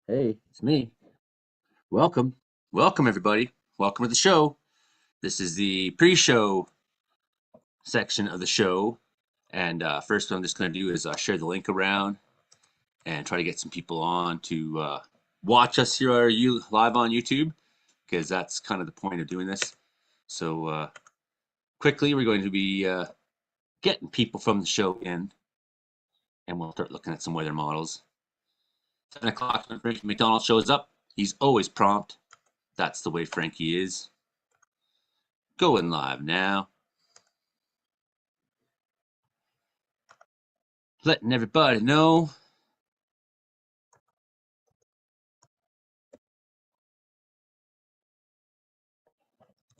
Hey, it's me. Welcome. Welcome, everybody. Welcome to the show. This is the pre show section of the show. And first, what I'm just going to do is share the link around and try to get some people on to watch us here live on YouTube, because that's kind of the point of doing this. So, quickly, we're going to be getting people from the show in, and we'll start looking at some weather models. 7 o'clock when Frankie McDonald shows up. He's always prompt. That's the way Frankie is. Going live now. Letting everybody know.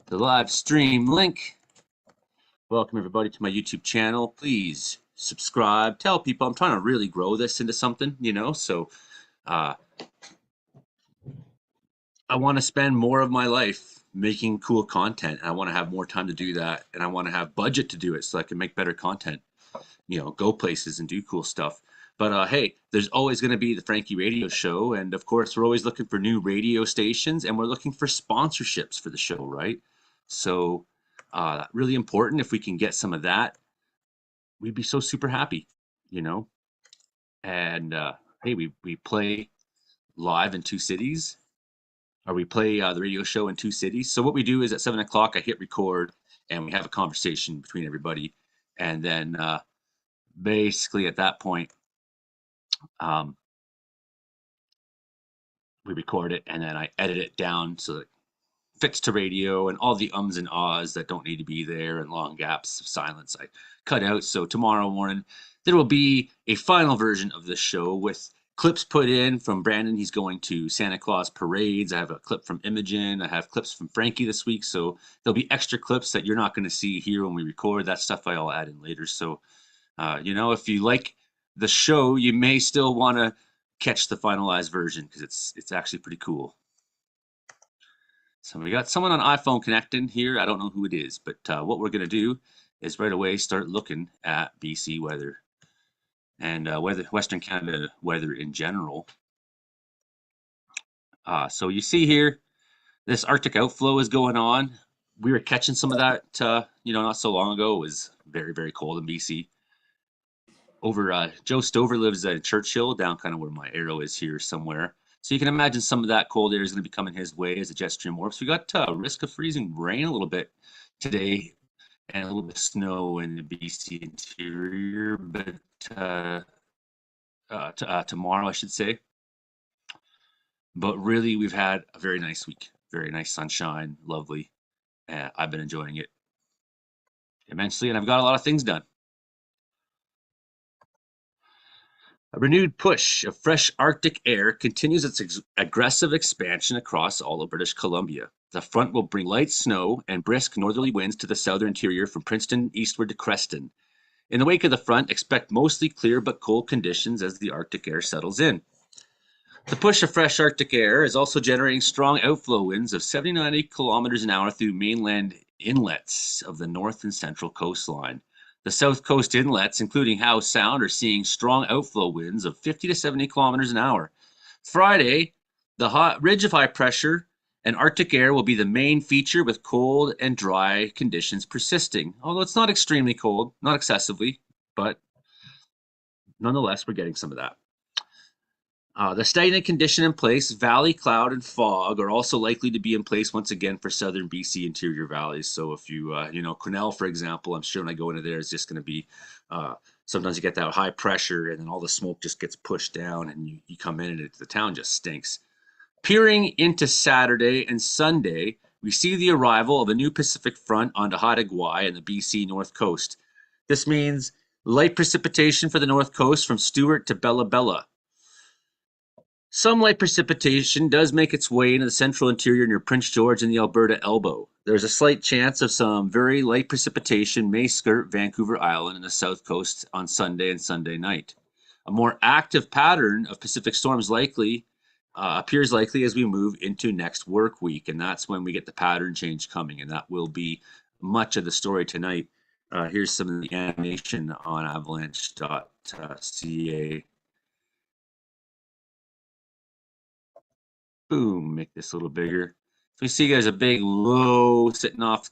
The live stream link. Welcome everybody to my YouTube channel. Please subscribe. Tell people I'm trying to really grow this into something, so uh, I want to spend more of my life making cool content. I want to have more time to do that, and I want to have budget to do it so I can make better content, go places and do cool stuff. But hey, there's always going to be the Frankie Radio Show, and of course, we're always looking for new radio stations, and we're looking for sponsorships for the show, right? So, really important. If we can get some of that, we'd be so super happy, you know. And hey, we play live in two cities, or we play the radio show in two cities. So what we do is at 7 o'clock, I hit record, and we have a conversation between everybody, and then basically at that point, um, we record it, and then I edit it down so that it fits to radio, and all the ums and ahs that don't need to be there and long gaps of silence I cut out. So tomorrow morning there will be a final version of this show with clips put in from Brandon. He's going to Santa Claus parades. I have a clip from Imogen. I have clips from Frankie this week. So there'll be extra clips that you're not going to see here when we record. That stuff I'll add in later. So, if you like the show, you may still want to catch the finalized version because it's actually pretty cool. So we got someone on iPhone connecting here. I don't know who it is, but what we're going to do is right away start looking at BC weather and Western Canada weather in general. So you see here, this Arctic outflow is going on. We were catching some of that, not so long ago. It was very, very cold in BC. Over Joe Stover lives in Churchill, down kind of where my arrow is here somewhere. So you can imagine some of that cold air is going to be coming his way as the jet stream warps. We got risk of freezing rain a little bit today, and a little bit of snow in the BC interior, but tomorrow, I should say. But really, we've had a very nice week. Very nice sunshine, lovely. I've been enjoying it immensely, and I've got a lot of things done. A renewed push of fresh Arctic air continues its aggressive expansion across all of British Columbia. The front will bring light snow and brisk northerly winds to the southern interior from Princeton eastward to Creston. In the wake of the front, expect mostly clear but cold conditions as the Arctic air settles in. The push of fresh Arctic air is also generating strong outflow winds of 70 to 90 kilometers an hour through mainland inlets of the north and central coastline. The south coast inlets, including Howe Sound, are seeing strong outflow winds of 50 to 70 kilometers an hour. Friday, the hot ridge of high pressure and Arctic air will be the main feature, with cold and dry conditions persisting. Although it's not extremely cold, not excessively, but nonetheless, we're getting some of that. The stagnant condition in place, valley cloud and fog, are also likely to be in place once again for southern BC interior valleys. So if you, Quesnel, for example, I'm sure when I go into there, it's just going to be, sometimes you get that high pressure and then all the smoke just gets pushed down and you come in and the town just stinks. Peering into Saturday and Sunday, we see the arrival of a new Pacific front onto Haida-Gwaii and the BC north coast. This means light precipitation for the north coast from Stewart to Bella Bella. Some light precipitation does make its way into the central interior near Prince George and the Alberta Elbow. There's a slight chance of some very light precipitation may skirt Vancouver Island and the south coast on Sunday and Sunday night. A more active pattern of Pacific storms appears likely as we move into next work week, and that's when we get the pattern change coming, and that will be much of the story tonight. Here's some of the animation on avalanche.ca. Boom, make this a little bigger. So we see there's a big low sitting off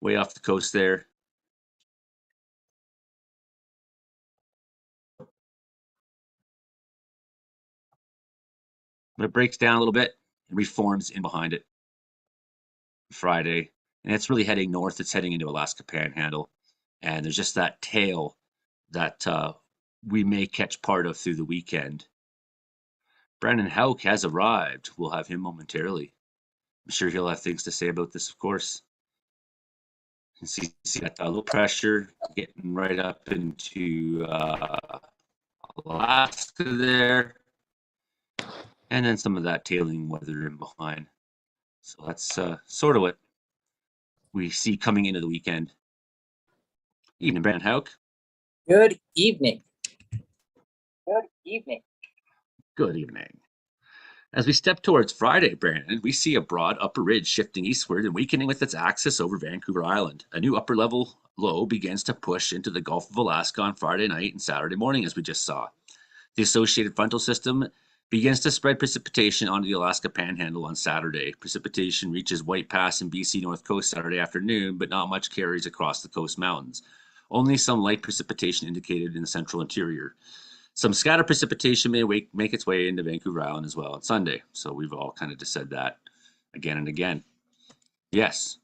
way off the coast there. But it breaks down a little bit and reforms in behind it Friday. And it's really heading north. It's heading into Alaska Panhandle. And there's just that tail that we may catch part of through the weekend. Brandon Hauk has arrived. We'll have him momentarily. I'm sure he'll have things to say about this, of course. You see that low pressure getting right up into Alaska there. And then some of that tailing weather in behind. So that's sort of what we see coming into the weekend. Evening, Brandon Hauk. Good evening. Good evening. Good evening. As we step towards Friday, Brandon, we see a broad upper ridge shifting eastward and weakening with its axis over Vancouver Island. A new upper level low begins to push into the Gulf of Alaska on Friday night and Saturday morning, as we just saw. The associated frontal system begins to spread precipitation onto the Alaska Panhandle on Saturday. Precipitation reaches White Pass and BC North Coast Saturday afternoon, but not much carries across the coast mountains. Only some light precipitation indicated in the central interior. Some scatter precipitation may make its way into Vancouver Island as well on Sunday. So we've all kind of just said that again and again. Yes,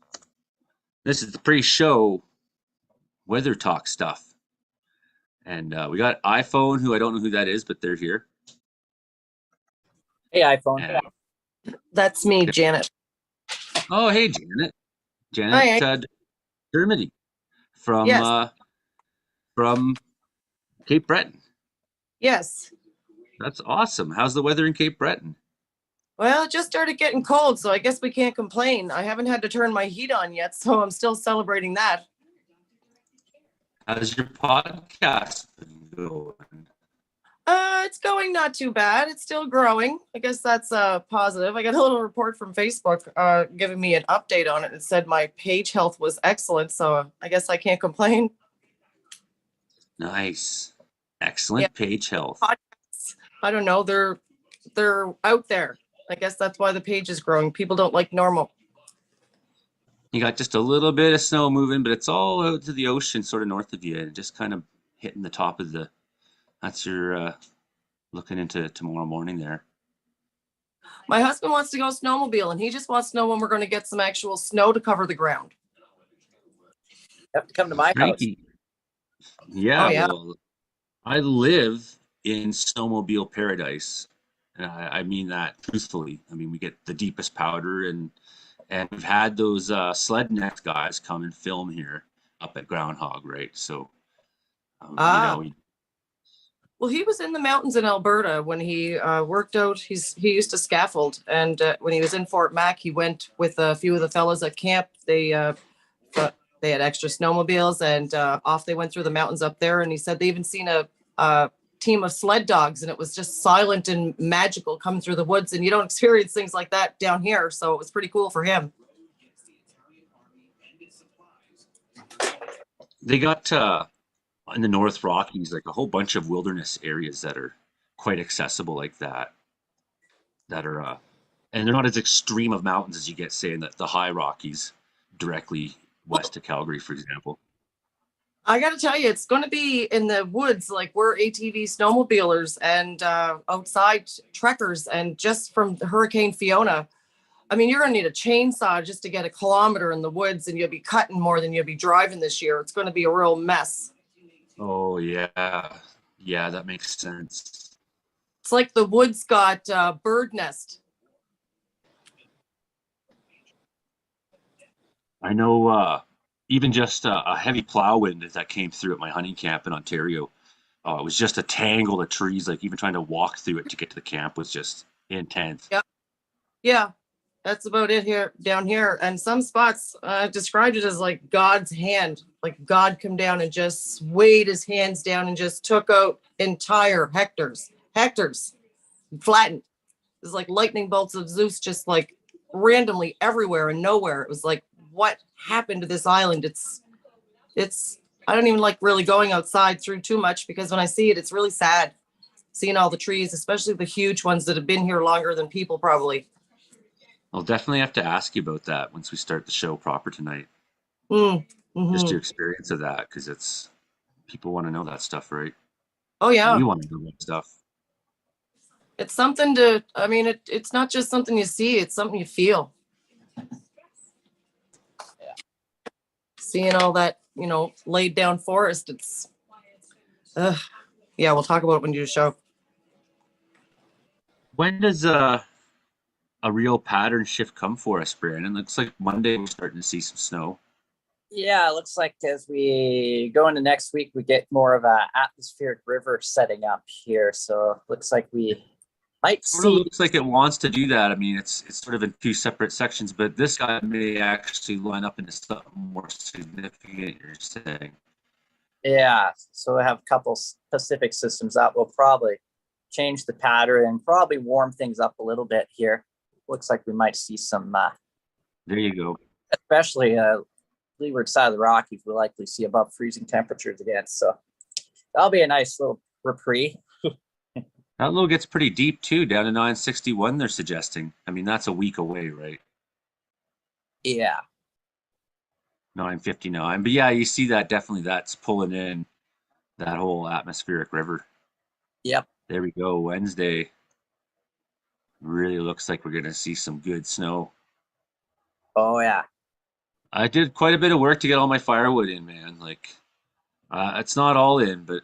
this is the pre-show weather talk stuff. And we got iPhone, who I don't know who that is, but they're here. Hey, iPhone. And, That's me, Janet. oh, hey, Janet. Hi. Janet Dermody from Yes. From Cape Breton. Yes. That's awesome. How's the weather in Cape Breton? Well, it just started getting cold, so I guess we can't complain. I haven't had to turn my heat on yet, so I'm still celebrating that. How's your podcast been going? It's going not too bad. It's still growing. I guess that's positive. I got a little report from Facebook giving me an update on it. It said my page health was excellent, so I guess I can't complain. Nice. Excellent page health. Podcasts, I don't know. They're out there. I guess that's why the page is growing. People don't like normal. You got just a little bit of snow moving, but it's all out to the ocean, sort of north of you, and just kind of hitting the top of the. That's your looking into tomorrow morning there. My husband wants to go snowmobile, and he just wants to know when we're going to get some actual snow to cover the ground. You have to come to my Frankie. house. Yeah, Oh, yeah. well, I live in snowmobile paradise. And I mean that truthfully. I mean, we get the deepest powder, and we've had those sled net guys come and film here up at Groundhog, right? So, you know, Well, he was in the mountains in Alberta when he worked out. He used to scaffold, and when he was in Fort Mac, he went with a few of the fellas at camp. They had extra snowmobiles, and off they went through the mountains up there. And he said they even seen a team of sled dogs, and it was just silent and magical coming through the woods. And you don't experience things like that down here, so it was pretty cool for him. they got in the North Rockies like a whole bunch of wilderness areas that are quite accessible like that. That are and they're not as extreme of mountains as you get, say, in the high Rockies, directly west of Calgary, for example. I got to tell you, it's going to be in the woods. Like, we're ATV snowmobilers and outside trekkers. And just from Hurricane Fiona, I mean, you're going to need a chainsaw just to get a kilometer in the woods, and you'll be cutting more than you'll be driving this year. It's going to be a real mess. Oh, yeah. Yeah, that makes sense. It's like the woods got bird nest. I know even just a heavy plow wind that came through at my hunting camp in Ontario. It was just a tangle of trees. Like, even trying to walk through it to get to the camp was just intense. Yeah, that's about it here down here. And some spots described it as like God's hand, like God come down and just weighed his hands down and just took out entire hectares, flattened. It was like lightning bolts of Zeus, just like randomly everywhere and nowhere. It was like, what happened to this island? It's I don't even like really going outside through too much, because when I see it, it's really sad seeing all the trees, especially the huge ones that have been here longer than people probably. I'll definitely have to ask you about that once we start the show proper tonight. Mm, Just hmm. your experience of that, because it's people want to know that stuff, right? Oh We yeah. want to know that stuff. It's something to, I mean, it's not just something you see, it's something you feel. Seeing all that, laid down forest, yeah, we'll talk about it when you do the show. When does a real pattern shift come for us, Brandon? Looks like Monday we're starting to see some snow. Yeah, it looks like as we go into next week, we get more of a atmospheric river setting up here. So looks like we might Sort of see. looks like it wants to do that. I mean, it's sort of in two separate sections, but this guy may actually line up into something more significant, you're saying. Yeah, so we have a couple Pacific systems that will probably change the pattern and probably warm things up a little bit here. Looks like we might see some, There you go. especially leeward side of the Rockies, we'll likely see above freezing temperatures again. So that'll be a nice little reprieve. That low gets pretty deep too, down to 961, they're suggesting. I mean, that's a week away, right? Yeah, 959. But yeah, you see that definitely that's pulling in that whole atmospheric river. yep. There we go. Wednesday. Really looks like we're going to see some good snow. Oh, yeah. I did quite a bit of work to get all my firewood in, man. Like, it's not all in, but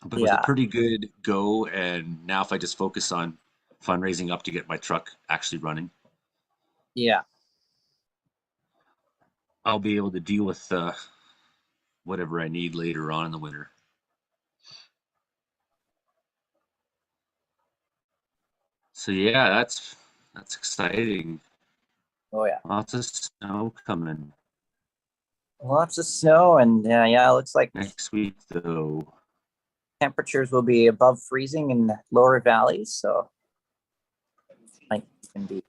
it was a Yeah, pretty good go. And now, if I just focus on fundraising up to get my truck actually running, yeah. I'll be able to deal with whatever I need later on in the winter. So yeah, that's exciting. Oh, yeah. Lots of snow coming Lots of snow, and yeah, it looks like next week, though. temperatures will be above freezing in the lower valleys. So might even be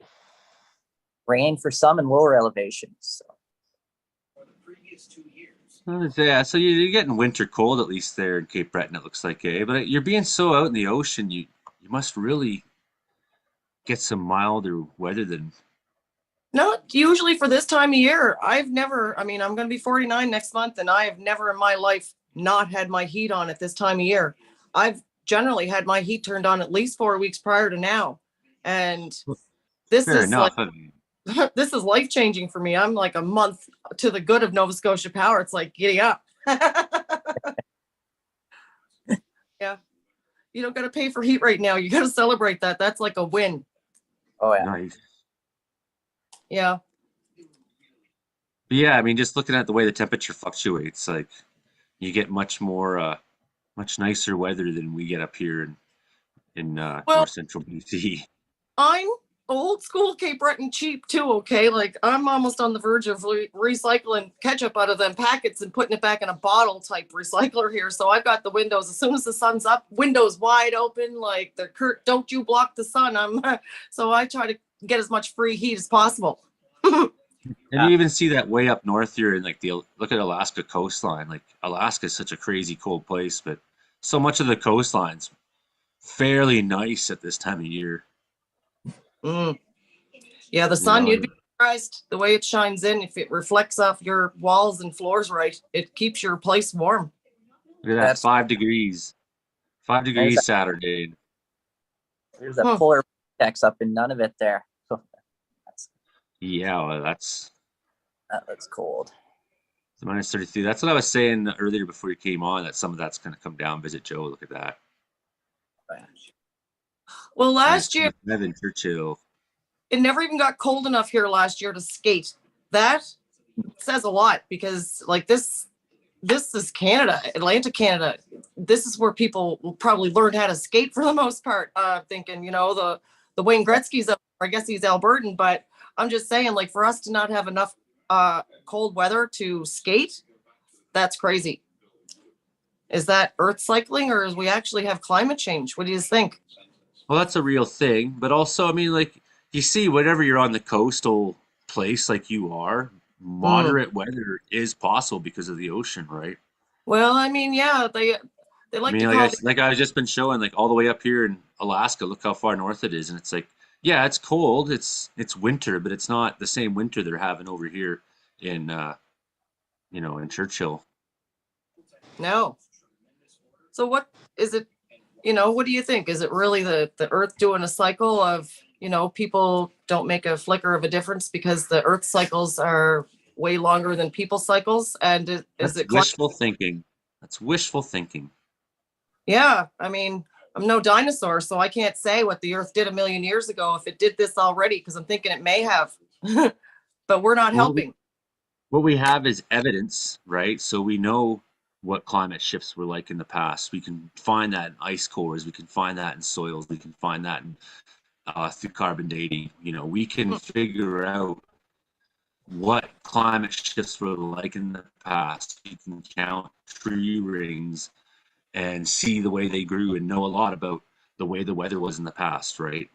rain for some in lower elevations. So. Yeah, so you're getting winter cold at least there in Cape Breton, it looks like, eh? But you're being so out in the ocean, you must really get some milder weather than. Not usually for this time of year. I've never, I mean, I'm going to be 49 next month, and I have never in my life not had my heat on at this time of year. I've generally had my heat turned on at least 4 weeks prior to now. And this Fair is like, enough. I mean, this is life changing for me. I'm like a month to the good of Nova Scotia Power. It's like, giddy up. Yeah. You don't got to pay for heat right now. You got to celebrate that. That's like a win. Oh, yeah. nice. Yeah. But yeah, I mean, just looking at the way the temperature fluctuates, like you get much more, much nicer weather than we get up here in Well, north central BC. I'm old school Cape Breton cheap too, okay? Like I'm almost on the verge of recycling ketchup out of them packets and putting it back in a bottle type recycler here. So I've got the windows as soon as the sun's up, windows wide open, like the Kurt, don't you block the sun. So I try to get as much free heat as possible. And you even see that way up north here in like look at Alaska coastline. Like Alaska is such a crazy cold place, but so much of the coastline's fairly nice at this time of year. Mm. Yeah, the You sun, know, you'd be surprised the way it shines in. If it reflects off your walls and floors right, it keeps your place warm. look at that, That's 5 degrees. Five there's degrees a, Saturday. there's a Huh. polar vortex up in none of it there. So Yeah, well, that's that looks cold. it's -33. That's what I was saying earlier before you came on, that some of that's going to come down. Visit Joe. Look at that. Well, last year, -27 Churchill. it never even got cold enough here last year to skate. That says a lot because like this is Canada, Atlantic Canada. This is where people will probably learn how to skate for the most part. Thinking, the Wayne Gretzky's up, I guess he's Albertan, but I'm just saying, like, for us to not have enough cold weather to skate, that's crazy. Is that earth cycling or is we actually have climate change? What do you think? Well, that's a real thing, but also, I mean, like you see, whenever you're on the coastal place like you are, Hmm. moderate weather is possible because of the ocean, right? Well, I mean, yeah, they I like to mean, call it. like I've just been showing, like all the way up here in Alaska. Look how far north it is, and it's like Yeah, it's cold. It's winter, but it's not the same winter they're having over here in in Churchill. No. So what is it? What do you think? Is it really the Earth doing a cycle of, people don't make a flicker of a difference because the Earth cycles are way longer than people cycles? And is That's it climate? wishful thinking. That's wishful thinking. Yeah, I mean, I'm no dinosaur, so I can't say what the Earth did a million years ago if it did this already, because I'm thinking it may have, but we're not What helping. what we have is evidence, right? So we know what climate shifts were like in the past. We can find that in ice cores. We can find that in soils. We can find that in through carbon dating. We can figure out what climate shifts were like in the past. We can count tree rings and see the way they grew and know a lot about the way the weather was in the past, right?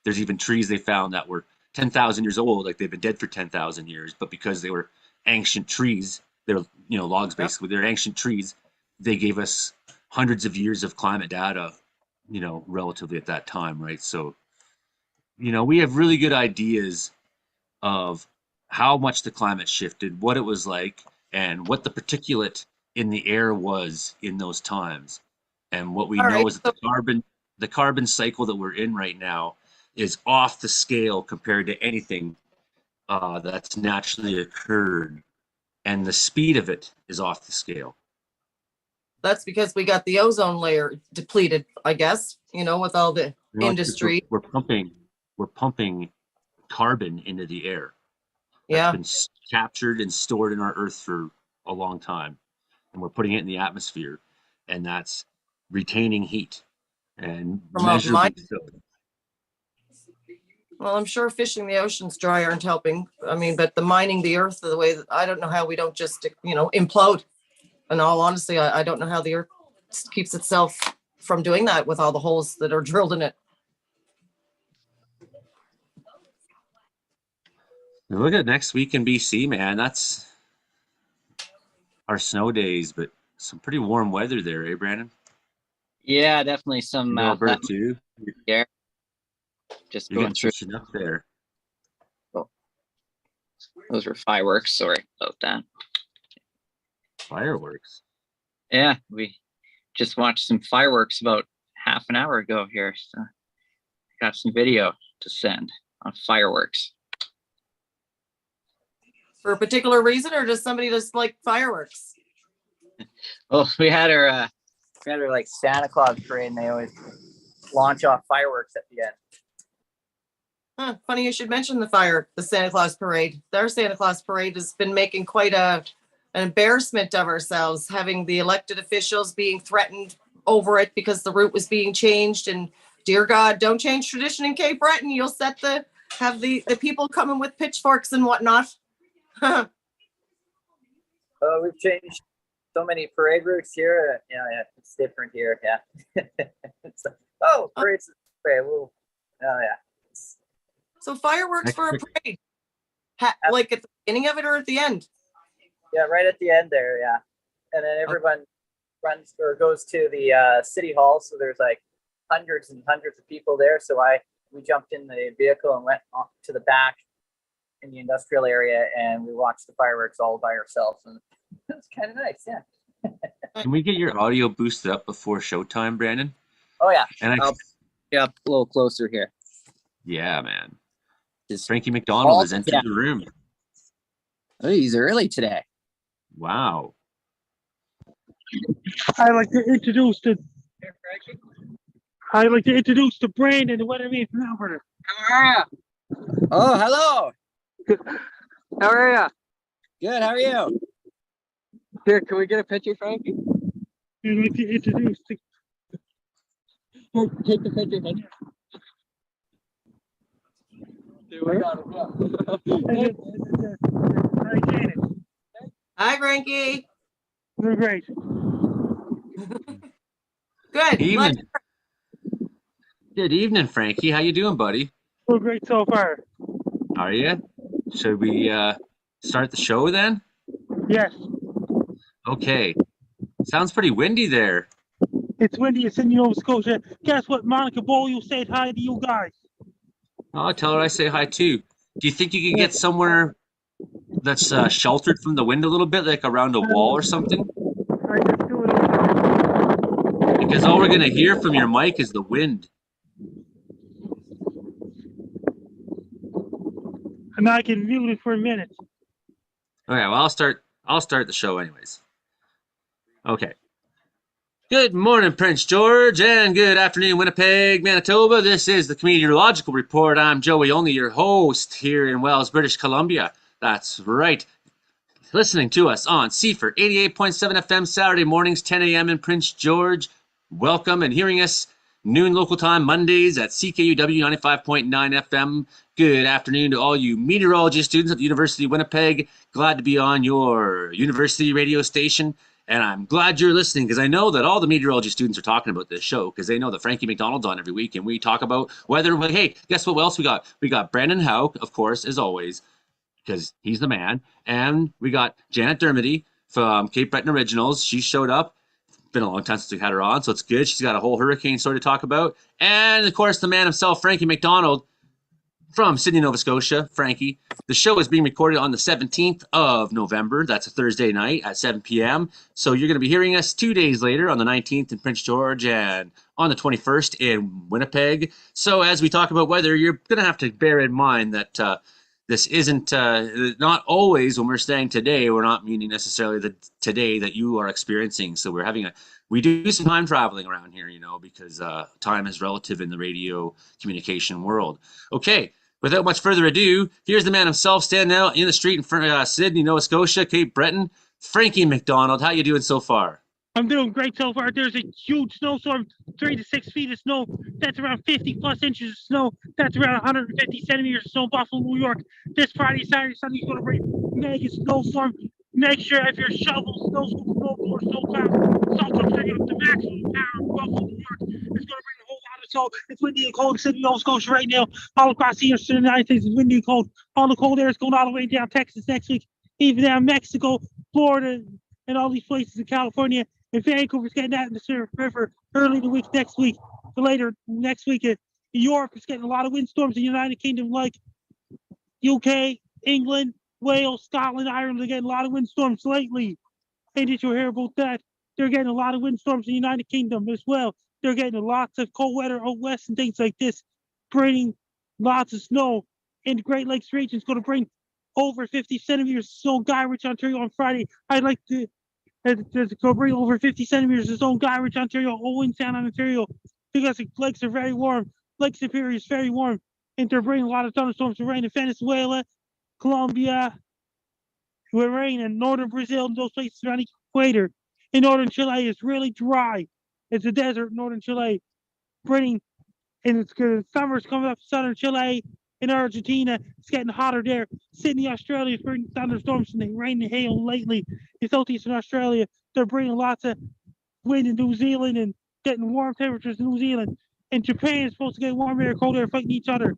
There's even trees they found that were 10,000 years old, like they've been dead for 10,000 years, but because they were ancient trees, they're, logs Yep. basically, they're ancient trees, they gave us hundreds of years of climate data, relatively at that time, right? So, we have really good ideas of how much the climate shifted, what it was like, and what the particulate in the air was in those times. And what we All know right. is that So, the carbon cycle that we're in right now is off the scale compared to anything that's naturally occurred, and the speed of it is off the scale. that's because we got the ozone layer depleted, I guess, with all the It's 'cause industry. we're pumping carbon into the air that's Yeah. been captured and stored in our Earth for a long time, and we're putting it in the atmosphere, and that's retaining heat and From a mine. measurably so. Well, I'm sure fishing the oceans dry aren't helping. I mean, but the mining the earth the way that I don't know how we don't just, implode. In all honesty, I don't know how the earth keeps itself from doing that with all the holes that are drilled in it. Look at next week in BC, man. That's our snow days, but some pretty warm weather there, eh, Brandon? Yeah, definitely some In Alberta too. here. Just You're going getting through. such enough there. Oh, those were fireworks. Sorry about that. Fireworks. Yeah, we just watched some fireworks about half an hour ago here. So got some video to send on fireworks. For a particular reason, or does somebody just like fireworks? Oh, we had our like Santa Claus parade, and they always launch off fireworks at the end. Huh, funny you should mention the Santa Claus parade. Our Santa Claus parade has been making quite an embarrassment of ourselves, having the elected officials being threatened over it because the route was being changed. And dear God, don't change tradition in Cape Breton. You'll have the people coming with pitchforks and whatnot. We've changed so many parade routes here. Yeah, it's different here. Yeah. Parades. Okay, well, oh yeah. So fireworks for a parade, like at the beginning of it or at the end? Yeah, right at the end there. Yeah, and then everyone runs or goes to the city hall. So there's like hundreds and hundreds of people there. So we jumped in the vehicle and went to the back in the industrial area, and we watched the fireworks all by ourselves, and it was kind of nice. Yeah. Can we get your audio boosted up before showtime, Brandon? Oh yeah. And Yeah, a little closer here. Yeah, man. Just Frankie McDonald has entered the room. Oh, he's early today. Wow. I'd like to introduce the Brandon, the weatherman from Alberta. How are you? Oh, hello. How are ya? Good. How are you? Here, can we get a picture, Frankie? I'd like to introduce the. Take the picture. Thank you. Hi, Frankie. We're great. Good. Evening. Good evening, Frankie. How you doing, buddy? We're great so far. Are you? Should we start the show then? Yes. Okay. Sounds pretty windy there. It's windy in Sydney, Nova Scotia. Guess what? Monica Bolio said hi to you guys. I'll tell her I say hi too. Do you think you could get somewhere that's sheltered from the wind a little bit, like around a wall or something? I just do it over Because all we're gonna hear from your mic is the wind. and I can mute it for a minute. Okay, well I'll start the show anyways. Okay. Good morning, Prince George, and good afternoon, Winnipeg, Manitoba. This is the Comedeoro-logical Report. I'm Joey Only, your host here in Wells, British Columbia. That's right. Listening to us on CFR 88.7 FM Saturday mornings, 10 a.m. in Prince George. Welcome, and hearing us noon local time Mondays at CKUW 95.9 FM. Good afternoon to all you meteorology students at the University of Winnipeg. Glad to be on your university radio station. And I'm glad you're listening because I know that all the meteorology students are talking about this show because they know that Frankie McDonald's on every week and we talk about weather. But hey, guess what else we got? We got Brandon Howe, of course, as always, because he's the man. And we got Janet Dermody from Cape Breton Originals. She showed up. Been a long time since we had her on, so it's good. She's got a whole hurricane story to talk about. And of course, the man himself, Frankie McDonald from Sydney, Nova Scotia. Frankie. The show is being recorded on the 17th of November. That's a Thursday night at 7 p.m. So you're going to be hearing us 2 days later on the 19th in Prince George and on the 21st in Winnipeg. So as we talk about weather, you're going to have to bear in mind that this isn't not always when we're saying today, we're not meaning necessarily the today that you are experiencing. So we do some time traveling around here, because time is relative in the radio communication world. Okay. Without much further ado, here's the man himself standing out in the street in front of Sydney, Nova Scotia, Cape Breton, Frankie McDonald. How you doing so far? I'm doing great so far. There's a huge snowstorm, 3 to 6 feet of snow. That's around 50 plus inches of snow. That's around 150 centimeters of snow in Buffalo, New York. This Friday, Saturday, Sunday is going to bring mega snowstorm. Make sure if you're shovel, snow scoop, snowboard, snowplow, something's going to get the maximum power of Buffalo, New York. It's going to bring a whole lot of snow. It's windy and cold in Sydney, Nova Scotia right now. All across the eastern United States, it's windy and cold. All the cold air is going all the way down Texas next week, even down Mexico, Florida, and all these places in California. And Vancouver's getting that in the Surf River early in the week next week. So later next week, Europe is getting a lot of windstorms in the United Kingdom, like UK, England, Wales, Scotland, Ireland. They're getting a lot of windstorms lately. Hey, did you hear about that? They're getting a lot of windstorms in the United Kingdom as well. They're getting lots of cold weather out west and things like this, bringing lots of snow. And the Great Lakes region is going to bring over 50 centimeters of snow in Guy Ridge, Ontario on Friday. I'd like to go bring over 50 centimeters of snow in Guy Ridge, Ontario, Owen Sound, Ontario, because the lakes are very warm. Lake Superior is very warm, and they're bringing a lot of thunderstorms and rain in Venezuela, Colombia, with rain in northern Brazil and those places around the equator. In northern Chile, it's really dry. It's a desert in northern Chile, bringing, and it's good. Summer's coming up in southern Chile. In Argentina, it's getting hotter there. Sydney, Australia is bringing thunderstorms and rain and hail lately. In southeastern Australia, they're bringing lots of wind in New Zealand and getting warm temperatures in New Zealand. And Japan is supposed to get warm air, cold air fighting each other.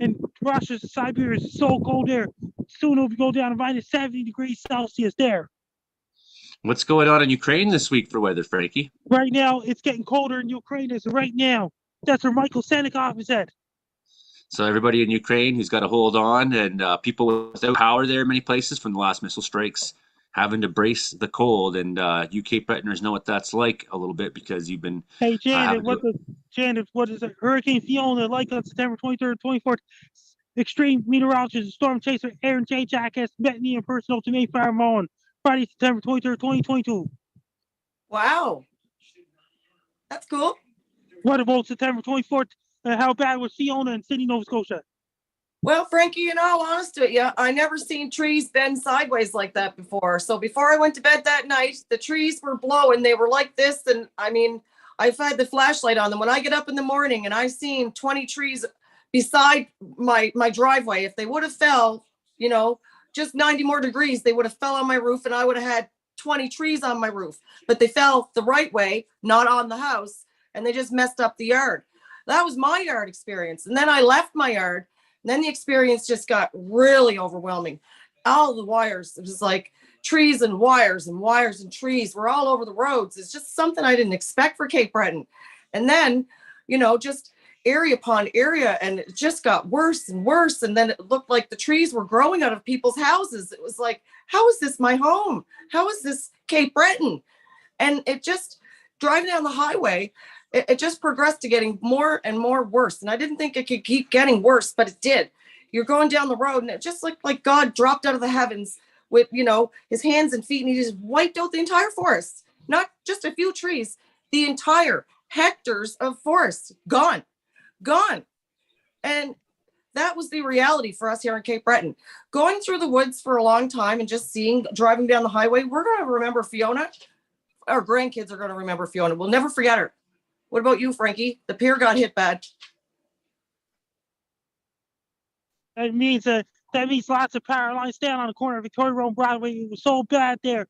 And Russia, Siberia is so cold there. Soon it'll go down to minus 70 degrees Celsius there. What's going on in Ukraine this week for weather, Frankie? Right now, it's getting colder in Ukraine as of right now. That's where Michael Senikov is at. So everybody in Ukraine who's got to hold on, and people without power there in many places from the last missile strikes, having to brace the cold. And you Cape Bretoners know what that's like a little bit because you've been. Hey, Janet, what is it? Hurricane Fiona like on September 23rd, 24th? Extreme meteorologist, storm chaser Aaron J. Jackass met me in person to Mayflower on Friday, September 23rd, 2022. Wow. That's cool. What about September 24th? How bad was Fiona in Sydney, Nova Scotia? Well, Frankie, in all honesty, I never seen trees bend sideways like that before. So before I went to bed that night, the trees were blowing. They were like this. And I mean, I've had the flashlight on them. When I get up in the morning and I've seen 20 trees beside my driveway, if they would have fell, just 90 more degrees, they would have fell on my roof and I would have had 20 trees on my roof. But they fell the right way, not on the house, and they just messed up the yard. That was my yard experience. And then I left my yard. And then the experience just got really overwhelming. All the wires, it was like trees and wires and wires and trees were all over the roads. It's just something I didn't expect for Cape Breton. And then, just area upon area, and it just got worse and worse. And then it looked like the trees were growing out of people's houses. It was like, how is this my home? How is this Cape Breton? And it just, driving down the highway, it just progressed to getting more and more worse. And I didn't think it could keep getting worse, but it did. You're going down the road and it just looked like God dropped out of the heavens with, his hands and feet, and he just wiped out the entire forest. Not just a few trees, the entire hectares of forest gone. And that was the reality for us here in Cape Breton. Going through the woods for a long time and just driving down the highway, we're going to remember Fiona. Our grandkids are going to remember Fiona. We'll never forget her. What about you, Frankie? The pier got hit bad. That means lots of power lines down on the corner of Victoria Road and Broadway. It was so bad there.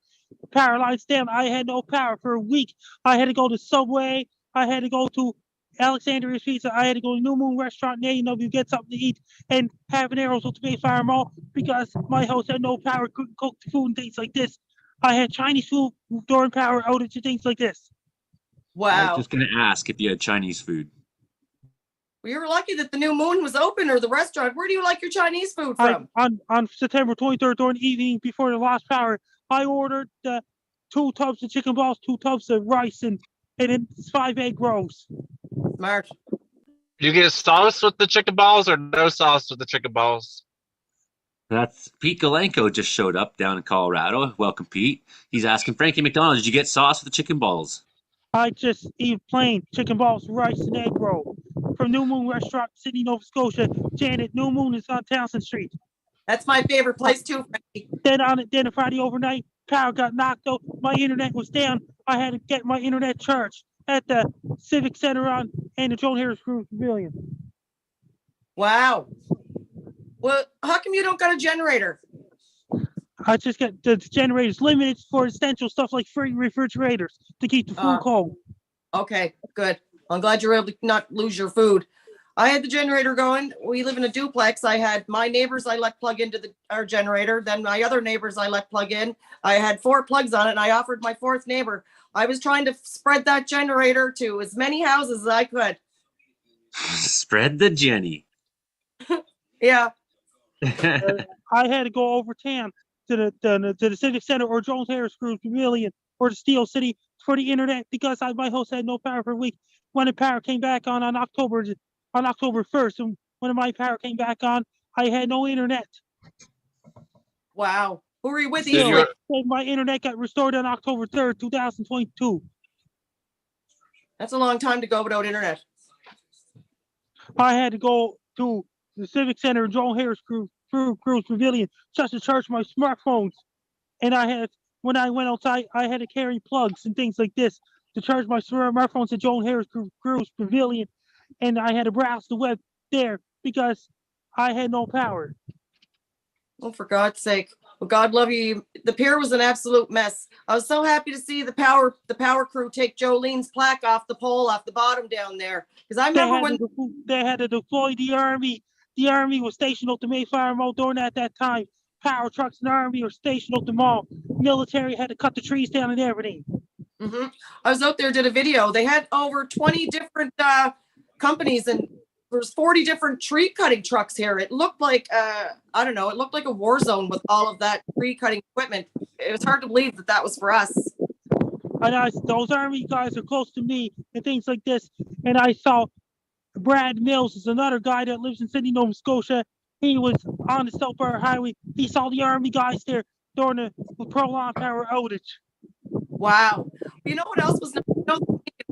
Power lines down. I had no power for a week. I had to go to Subway. I had to go to Alexandria's Pizza. I had to go to New Moon Restaurant in A&W, get something to eat, and have an arrows to Mayfire Mall because my house had no power, couldn't cook the food and things like this. I had Chinese food during power outage and things like this. Wow. I was just going to ask if you had Chinese food. We were lucky that the New Moon was open, or the restaurant. Where do you like your Chinese food from? On September 23rd, during the evening before the lost power, I ordered 2 tubs of chicken balls, 2 tubs of rice, and then 5 egg rolls. Smart. You get sauce with the chicken balls or no sauce with the chicken balls? That's Pete Galenko just showed up down in Colorado. Welcome, Pete. He's asking Frankie McDonald, did you get sauce with the chicken balls? I just eat plain chicken balls, rice, and egg roll from New Moon Restaurant, Sydney, Nova Scotia. Janet, New Moon is on Townsend Street. That's my favorite place too, Frankie. Then on Friday overnight, power got knocked out. My internet was down. I had to get my internet charged at the Civic Center and the Joan Harris Group Pavilion. Wow. Well, how come you don't got a generator? I just got the generators limited for essential stuff like free refrigerators to keep the food cold. Okay, good. I'm glad you're able to not lose your food. I had the generator going. We live in a duplex. I had my neighbors I let plug into our generator. Then my other neighbors I let plug in. I had 4 plugs on it, and I offered my 4th neighbor. I was trying to spread that generator to as many houses as I could. Spread the Jenny. Yeah. I had to go over town to the Civic Center or Jones Harris Group Pavilion or the Steel City for the internet because my house had no power for a week. When the power came back on October 1st, and when my power came back on, I had no internet. Wow. Who were you with? My internet got restored on October 3rd, 2022. That's a long time to go without internet. I had to go to the Civic Center and Joan Harris Group Pavilion just to charge my smartphones. And when I went outside, I had to carry plugs and things like this to charge my smartphones at Joan Harris Group Pavilion. And I had to browse the web there because I had no power. Oh, for God's sake. Well, God love you. The pier was an absolute mess. I was so happy to see the power crew take Jolene's plaque off the pole, off the bottom down there. Because I remember when they had to deploy the army. The army was stationed at the Mayfire Mall during at that time. Power trucks and army were stationed at the mall. Military had to cut the trees down and everything. Mm-hmm. I was out there, did a video. They had over 20 different companies, and there's 40 different tree cutting trucks here. It looked like, it looked like a war zone with all of that tree cutting equipment. It was hard to believe that was for us. And those army guys are close to me and things like this. And I saw Brad Mills is another guy that lives in Sydney, Nova Scotia. He was on the Southborough Highway. He saw the army guys there during the prolonged power outage. Wow. You know what else was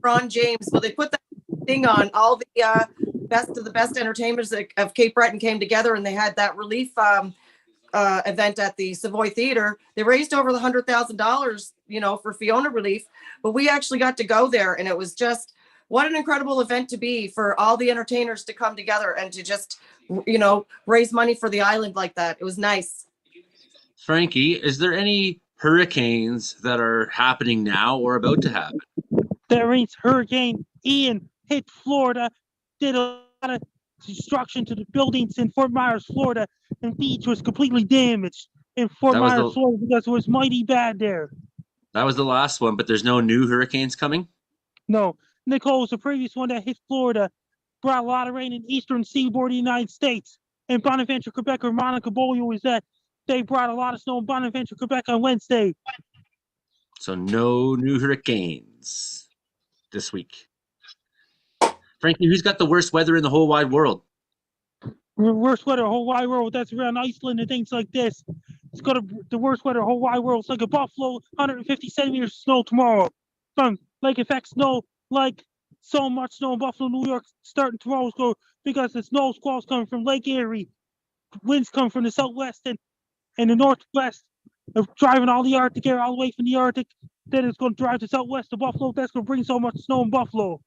Ron James? Well, they put that thing on. All the best of the best entertainers of Cape Breton came together, and they had that relief event at the Savoy Theatre. They raised over the $100,000, for Fiona relief. But we actually got to go there, and it was just what an incredible event to be for all the entertainers to come together and to just, raise money for the island like that. It was nice. Frankie, is there any hurricanes that are happening now or about to happen? There is Hurricane Ian hit Florida, did a lot of destruction to the buildings in Fort Myers, Florida, and beach was completely damaged in Fort Myers, Florida because it was mighty bad there. That was the last one, but there's no new hurricanes coming? No. Nicole was the previous one that hit Florida brought a lot of rain in eastern seaboard of the United States. In Bonaventure, Quebec, or Monica Bolio is that they brought a lot of snow in Bonaventure, Quebec on Wednesday. So no new hurricanes this week. Frankie, who's got the worst weather in the whole wide world? Worst weather, whole wide world. That's around Iceland and things like this. It's got the worst weather, whole wide world. It's like a Buffalo, 150 centimeters of snow tomorrow. From like effect snow, like so much snow in Buffalo, New York, starting tomorrow's go because the snow squalls coming from Lake Erie. Winds come from the southwest and the northwest, driving all the Arctic air all the way from the Arctic. Then it's going to drive to southwest of Buffalo. That's going to bring so much snow in Buffalo.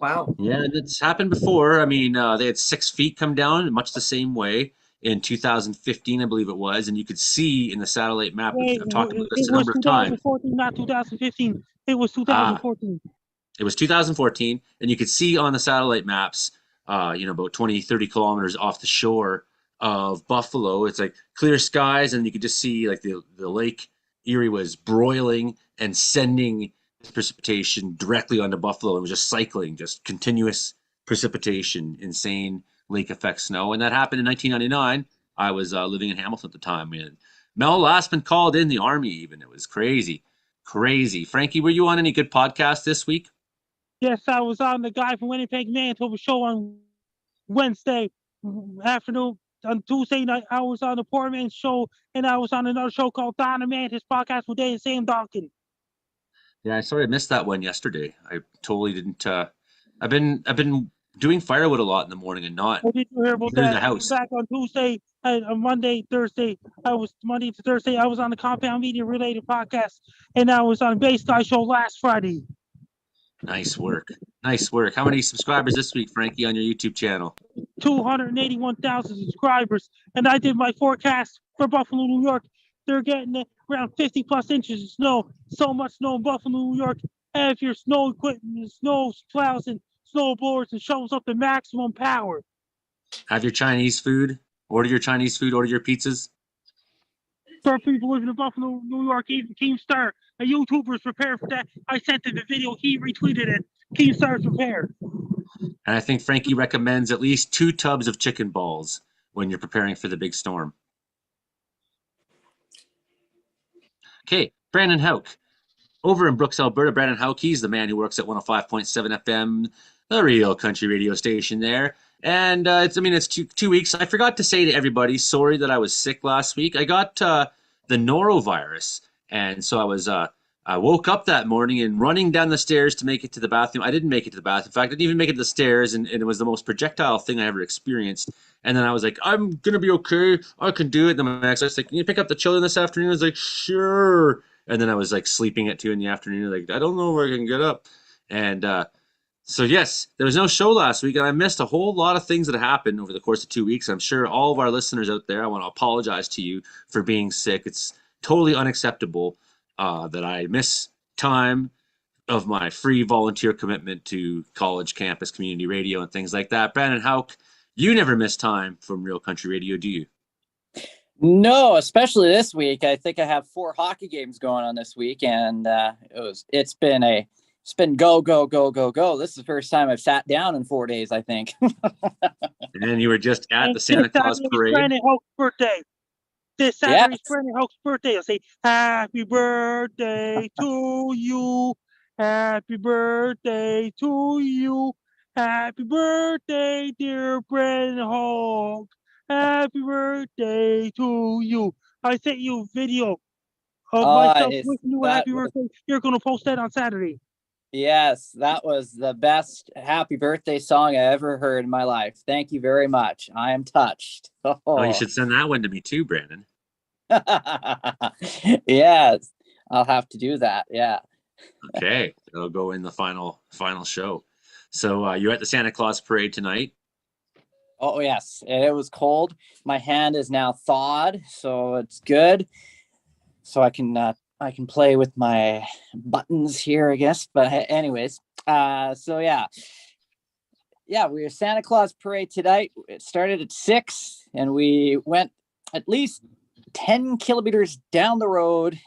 Wow. Yeah, it's happened before. I mean, they had 6 feet come down much the same way in 2015, I believe it was, and you could see in the satellite map. I've talked about this It a was number of times. 2014, not 2015. It was Ah, 2014. it was 2014, and you could see on the satellite maps, about 20, 30 kilometers off the shore of Buffalo. It's like clear skies, and you could just see like the Lake Erie was broiling and sending precipitation directly onto Buffalo. It was just cycling, just continuous precipitation, insane lake effect snow. And that happened in 1999. I was living in Hamilton at the time. And Mel Lastman called in the Army even. It was crazy, crazy. Frankie, were you on any good podcasts this week? Yes, I was on the Guy from Winnipeg Manitoba show on Wednesday afternoon. On Tuesday night, I was on the Poor Man's show, and I was on another show called Donna Mantis podcast with Dave and Sam Duncan. Yeah, I sorry I missed that one yesterday. I totally didn't. I've been doing firewood a lot in the morning and not What did you hear about near the that? house. Back on Tuesday, on Monday, Thursday, Monday to Thursday, I was on the Compound Media related podcast, and I was on Base Guy show last Friday. Nice work. Nice work. How many subscribers this week, Frankie, on your YouTube channel? 281,000 subscribers, and I did my forecast for Buffalo, New York. They're getting around 50 plus inches of snow. So much snow in Buffalo, New York. Have your snow equipment, snow plows, and snowboards and shovels up to maximum power. Have your Chinese food. Order your Chinese food. Order your pizzas. For people living in Buffalo, New York, even Keemstar, a YouTuber is prepared for that. I sent him the video. He retweeted it. Keemstar is prepared. And I think Frankie recommends at least 2 tubs of chicken balls when you're preparing for the big storm. Okay, Brandon Hauk. Over in Brooks, Alberta, Brandon Hauk, he's the man who works at 105.7 FM, the real country radio station there. And it's 2 weeks. I forgot to say to everybody, sorry that I was sick last week. I got the norovirus, and so I woke up that morning and running down the stairs to make it to the bathroom. I didn't make it to the bathroom. In fact, I didn't even make it to the stairs, and it was the most projectile thing I ever experienced. And then I was like, I'm gonna be okay. I can do it. And then my ex was like, can you pick up the children this afternoon? I was like, sure. And then I was like sleeping at 2 in the afternoon. Like, I don't know where I can get up. And so yes, there was no show last week, and I missed a whole lot of things that happened over the course of 2 weeks. I'm sure all of our listeners out there, I want to apologize to you for being sick. It's totally unacceptable that I miss time of my free volunteer commitment to college campus community radio and things like that. Brandon Hauk, you never miss time from Real Country Radio, do you? No, especially this week. I think I have 4 hockey games going on this week, and it's been go, go, go, go, go. This is the first time I've sat down in 4 days, I think. And you were just at the Santa Claus parade. Brandon Hauk's birthday. This Saturday's Brandon Hauk's birthday. I'll say, happy birthday to you. Happy birthday to you. Happy birthday, dear Brandon Hauk. Happy birthday to you. I sent you a video of myself wishing you a happy birthday. You're going to post that on Saturday. Yes, that was the best happy birthday song I ever heard in my life. Thank you very much. I am touched. Oh, you should send that one to me too, Brandon. Yes, I'll have to do that. Yeah. Okay, it'll go in the final show. So you're at the Santa Claus parade tonight. Oh yes, it was cold. My hand is now thawed, so it's good. So I can play with my buttons here, I guess. But anyways, so yeah, we were Santa Claus parade tonight. It started at 6, and we went at least 10 kilometers down the road,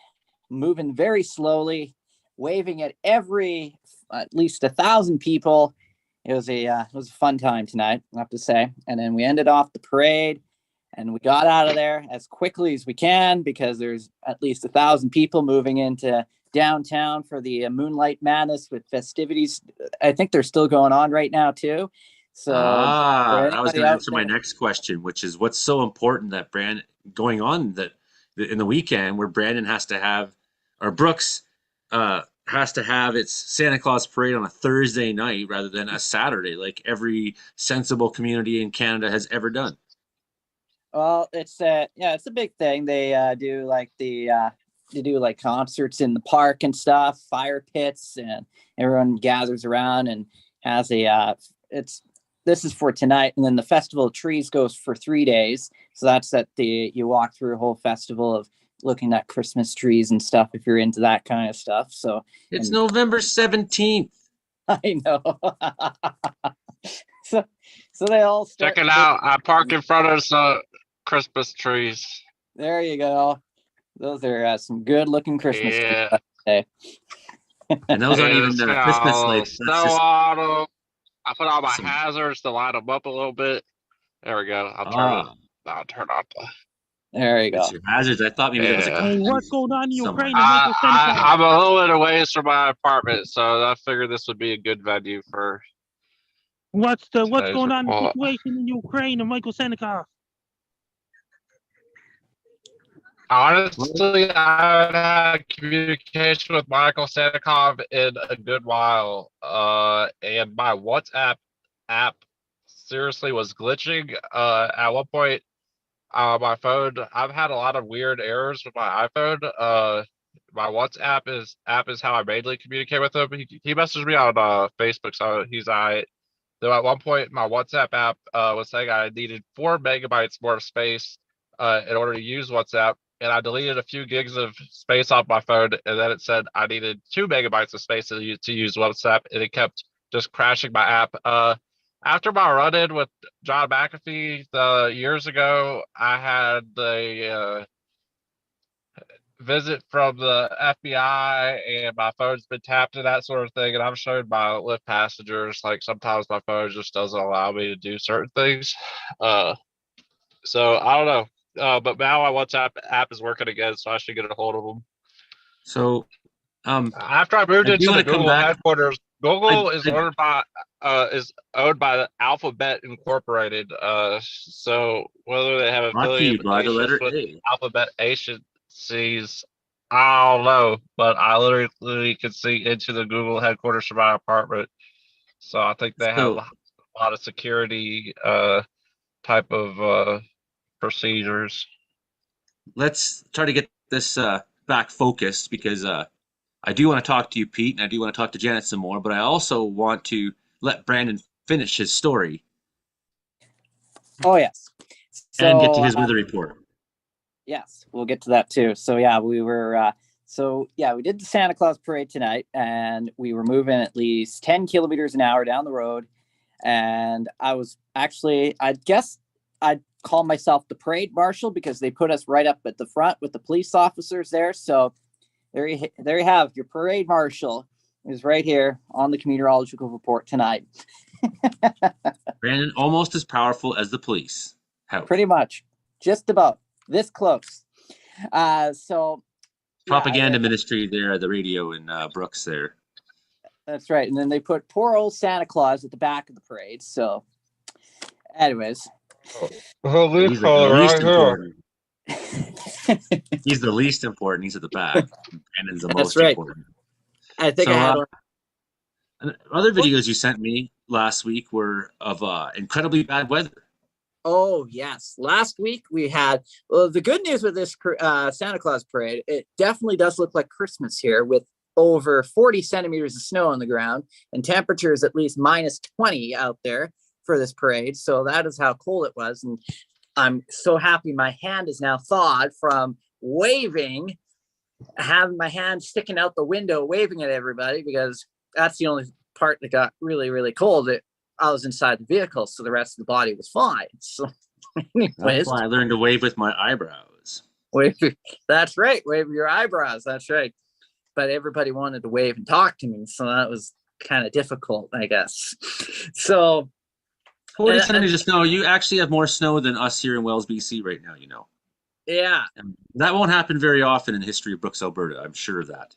moving very slowly, waving at at least 1,000 people. it was a fun time tonight, I have to say. And then we ended off the parade, and we got out of there as quickly as we can because there's at least 1,000 people moving into downtown for the Moonlight Madness with festivities. I think they're still going on right now too. So for I was anybody going to out answer my there, next question, which is what's so important that Brandon going on that in the weekend where Brandon has to have, or Brooks has to have its Santa Claus parade on a Thursday night rather than a Saturday, like every sensible community in Canada has ever done. well, it's it's a big thing. They do like they do like concerts in the park and stuff, fire pits, and everyone gathers around and has a it's this is for tonight, and then the Festival of Trees goes for 3 days. So that's you walk through a whole festival of looking at Christmas trees and stuff if you're into that kind of stuff. So It's and November 17th. I know. so so they all Check start. it out. I park in front of some Christmas trees. There you go. Those are some good looking Christmas trees. Yeah. I would say. And those aren't And even it's got Christmas a little lights. That's snow just on 'em. I put on my some. hazards to light them up a little bit. There we go. Ah, I'll turn off the. There you go. it's your hazards. I thought maybe there was a Yeah. Hey, country what's going on in somewhere. Ukraine and Michael Seneca? I'm a little bit away from my apartment, so I figured this would be a good venue for What's today's going on in the report. situation in Ukraine and Michael Seneca? Honestly, I haven't had communication with Michael Sannikov in a good while. And my WhatsApp app seriously was glitching. At one point, my phone, I've had a lot of weird errors with my iPhone. My WhatsApp app is how I mainly communicate with him. He messaged me on Facebook, so he's though at one point my WhatsApp app was saying I needed 4 megabytes more of space in order to use WhatsApp, and I deleted a few gigs of space off my phone, and then it said I needed 2 megabytes of space to use WhatsApp, and it kept just crashing my app. After my run-in with John McAfee years ago, I had the visit from the FBI, and my phone's been tapped and that sort of thing. And I've showed my Lyft passengers like sometimes my phone just doesn't allow me to do certain things. So I don't know. But now my WhatsApp app is working again, so I should get a hold of them. So, After I moved I do into the want to come Google back. headquarters, Google I, is I, owned by the Alphabet Incorporated. So whether they have brought to you by the affiliations letter with A. Alphabet agencies, I don't know. But I literally could see into the Google headquarters from my apartment. So I think they have So a lot of security type of procedures. let's try to get this back focused because I do want to talk to you, Pete, and I do want to talk to Janet some more, but I also want to let Brandon finish his story Oh yes. and get to So his weather report. yes, we'll get to that too. So yeah, we were we did the Santa Claus parade tonight, and we were moving at least 10 kilometers an hour down the road. And I was actually, I guess I'd call myself the parade marshal because they put us right up at the front with the police officers there. So there you have your parade marshal is right here on the Comedeoro-logical report tonight. Brandon, almost as powerful as the police. How? Pretty much, just about this close. So Propaganda ministry there, the radio in Brooks there. That's right. And then they put poor old Santa Claus at the back of the parade. So, anyways. He's like the least important. He's the least important. He's at the back. Brandon's the most right. important. I think so, I had other videos you sent me last week were of incredibly bad weather. Oh, yes. Last week we had, well, the good news with this Santa Claus parade, it definitely does look like Christmas here with over 40 centimeters of snow on the ground and temperatures at least minus 20 out there for this parade. So that is how cold it was. And I'm so happy my hand is now thawed from waving, having my hand sticking out the window, waving at everybody, because that's the only part that got really, really cold. I was inside the vehicle, so the rest of the body was fine. So, anyways, that's why I learned to wave with my eyebrows. That's right. Wave your eyebrows. That's right. But everybody wanted to wave and talk to me, so that was kind of difficult, I guess. So 40 and- centimeters of snow. You actually have more snow than us here in Wells, BC right now, you know. yeah, And that won't happen very often in the history of Brooks, Alberta. I'm sure of that.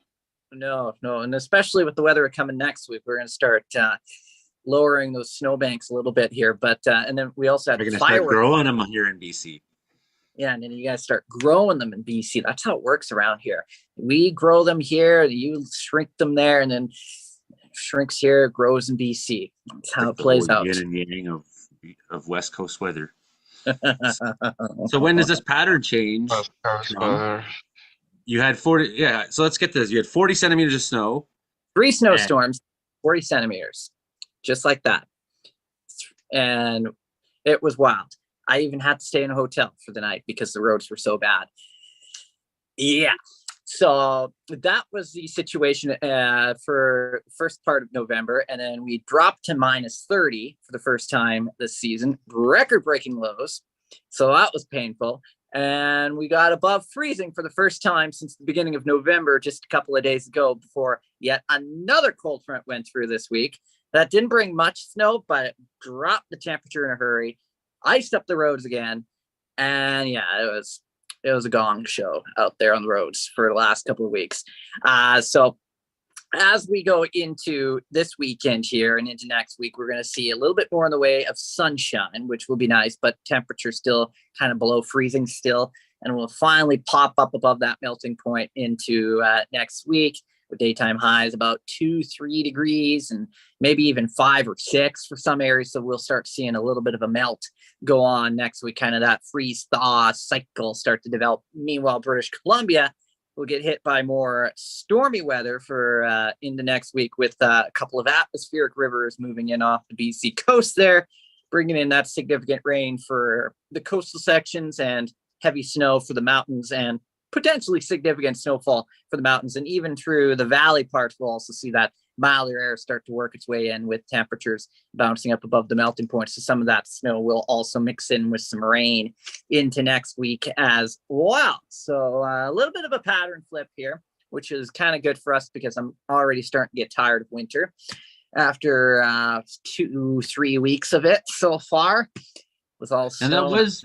no, and especially with the weather coming next week, we're going to start lowering those snowbanks a little bit here. But and then we also We're had going to start fireworks. growing them here in BC. Yeah, and then you guys start growing them in BC. That's how it works around here. We grow them here, you shrink them there, and then shrinks here, grows in BC. That's how Like it the plays whole out. yin and yang of West Coast weather. So when does this pattern change West Coast from? weather. You had 40, yeah. So let's get this. You had 40 centimeters of snow. 3 snowstorms, 40 centimeters, just like that. And it was wild. I even had to stay in a hotel for the night because the roads were so bad. Yeah. So that was the situation for first part of November. And then we dropped to minus 30 for the first time this season, record-breaking lows. So that was painful. And we got above freezing for the first time since the beginning of November, just a couple of days ago, before yet another cold front went through this week. That didn't bring much snow, but it dropped the temperature in a hurry, iced up the roads again. And yeah, it was a gong show out there on the roads for the last couple of weeks. So as we go into this weekend here and into next week, we're going to see a little bit more in the way of sunshine, which will be nice, but temperature still kind of below freezing still. And we'll finally pop up above that melting point into next week, with daytime highs about 2-3 degrees and maybe even 5 or 6 for some areas. So we'll start seeing a little bit of a melt go on next week, kind of that freeze thaw cycle start to develop. Meanwhile, British Columbia will get hit by more stormy weather for in the next week, with a couple of atmospheric rivers moving in off the BC coast there, bringing in that significant rain for the coastal sections and heavy snow for the mountains, and potentially significant snowfall for the mountains. And even through the valley parts, we'll also see that milder air start to work its way in, with temperatures bouncing up above the melting point. So some of that snow will also mix in with some rain into next week as well. So a little bit of a pattern flip here, which is kind of good for us because I'm already starting to get tired of winter after 2-3 weeks of it so far. With all And that snow. was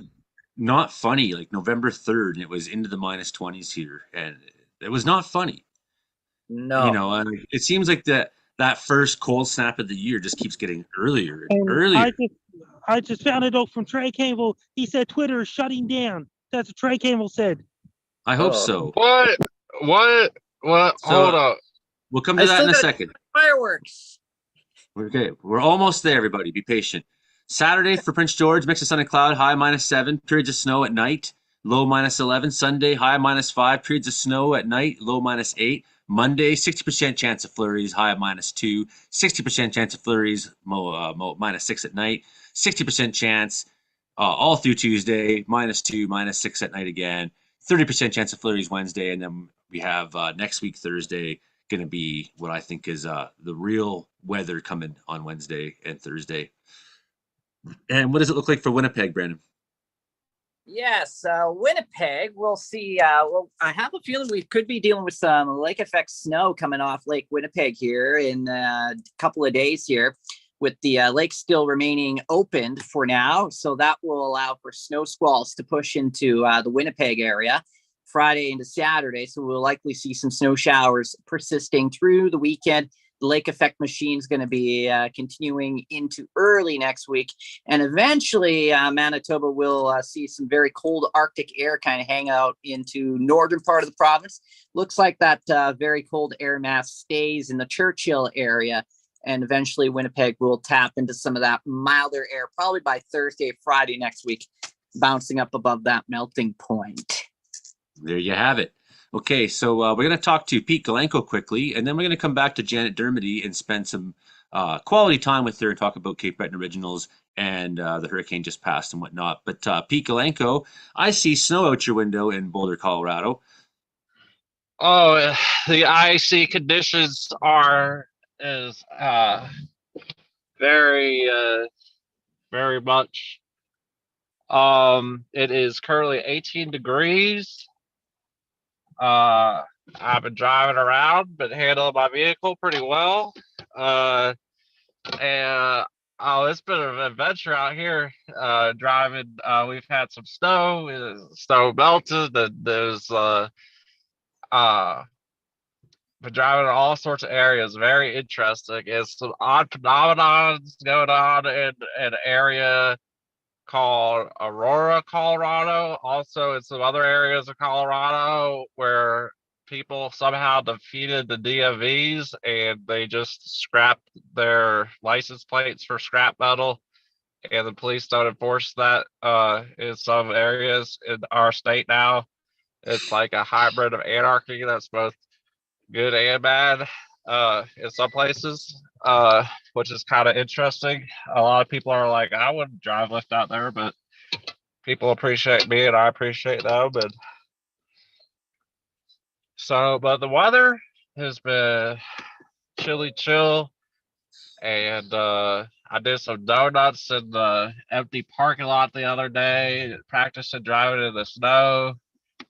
not funny, like November 3rd, and it was into the minus 20s here. And it was not funny. No. You know, it seems like that first cold snap of the year just keeps getting earlier and And earlier. I just found it out from Trey Campbell. He said Twitter is shutting down. That's what Trey Campbell said. I hope Oh. so. What? So- Hold up. We'll come to that in a second. Fireworks. Okay, we're almost there, everybody. Be patient. Saturday for Prince George, mix of sun and cloud, high -7, periods of snow at night, low -11. Sunday, high -5, periods of snow at night, low -8. Monday, 60% chance of flurries, high of -2. 60% chance of flurries, -6 at night. 60% chance all through Tuesday, -2, -6 at night again. 30% chance of flurries Wednesday, and then we have next week Thursday going to be what I think is the real weather coming on Wednesday and Thursday. And what does it look like for Winnipeg, Brandon? Yes, Winnipeg. We'll see. Well, I have a feeling we could be dealing with some lake effect snow coming off Lake Winnipeg here in a couple of days here, with the lake still remaining opened for now. So that will allow for snow squalls to push into the Winnipeg area Friday into Saturday. So we'll likely see some snow showers persisting through the weekend. The lake effect machine is going to be continuing into early next week. And eventually, Manitoba will see some very cold Arctic air kind of hang out into northern part of the province. Looks like that very cold air mass stays in the Churchill area. And eventually, Winnipeg will tap into some of that milder air, probably by Thursday, Friday next week, bouncing up above that melting point. There you have it. Okay, so we're going to talk to Pete Galenko quickly, and then we're going to come back to Janet Dermody and spend some quality time with her and talk about Cape Breton Originals and the hurricane just passed and whatnot. But Pete Galenko, I see snow out your window in Boulder, Colorado. Oh, the icy conditions is very much. It is currently 18 degrees. I've been driving around, but handling my vehicle pretty well. And oh, it's been an adventure out here. Driving. We've had some snow. Snow melted. There's uh been driving in all sorts of areas. Very interesting. It's some odd phenomenons going on in an area called Aurora, Colorado. Also, in some other areas of Colorado where people somehow defeated the DMVs and they just scrapped their license plates for scrap metal. And the police don't enforce that in some areas in our state now. It's like a hybrid of anarchy that's both good and bad in some places, which is kind of interesting. A lot of people are like, I wouldn't drive Lyft out there, but people appreciate me and I appreciate them. And so, but the weather has been chilly chill. And I did some donuts in the empty parking lot the other day, practicing driving in the snow.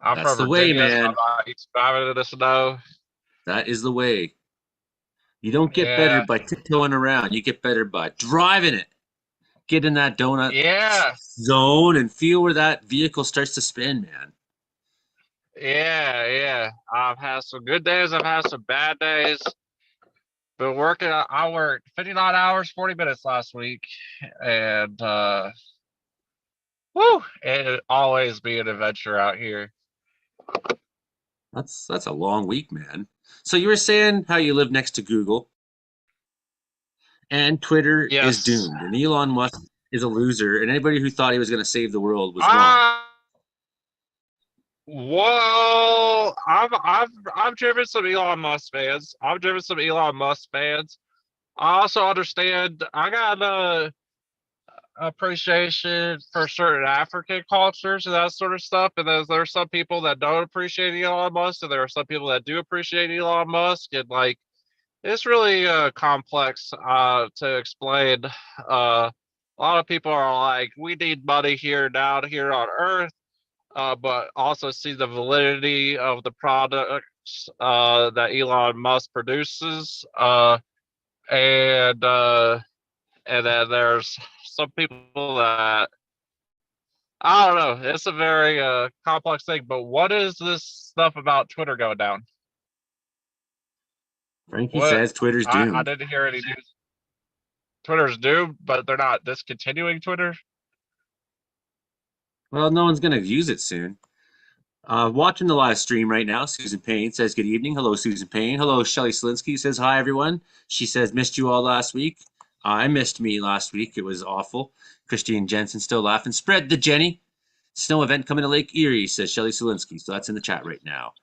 I'm That's from the way, Virginia, so I'm man. not used to driving in the snow. That is the way. You don't get better Yeah, by tiptoeing around. You get better by driving it. Get in that donut yeah, zone and feel where that vehicle starts to spin, man. yeah. I've had some good days. I've had some bad days. Been working. I worked 59 hours, 40 minutes last week, and woo, it always be an adventure out here. That's a long week, man. So you were saying how you live next to Google and Twitter is Yes. doomed and Elon Musk is a loser and anybody who thought he was going to save the world was wrong. Uh, well, I've driven some Elon Musk fans. I've driven some Elon Musk fans. I also understand. I got appreciation for certain African cultures and that sort of stuff. And there's some people that don't appreciate Elon Musk, and there are some people that do appreciate Elon Musk. And like, it's really complex to explain. A lot of people are like, we need money here down here on Earth, but also see the validity of the products that Elon Musk produces. And and then there's some people that I don't know. It's a very complex thing. But what is this stuff about Twitter going down? Frankie What says Twitter's I doomed. didn't hear any news. Twitter's doomed, but they're not discontinuing Twitter. Well, no one's going to use it soon. Watching the live stream right now, Susan Payne says good evening. Hello, Susan Payne. Hello, Shelly Slinsky says hi, everyone. She says missed you all last week. I missed me last week. It was awful. Christine Jensen still laughing. Spread the Jenny. Snow event coming to Lake Erie, says Shelly Selinsky. So that's in the chat right now.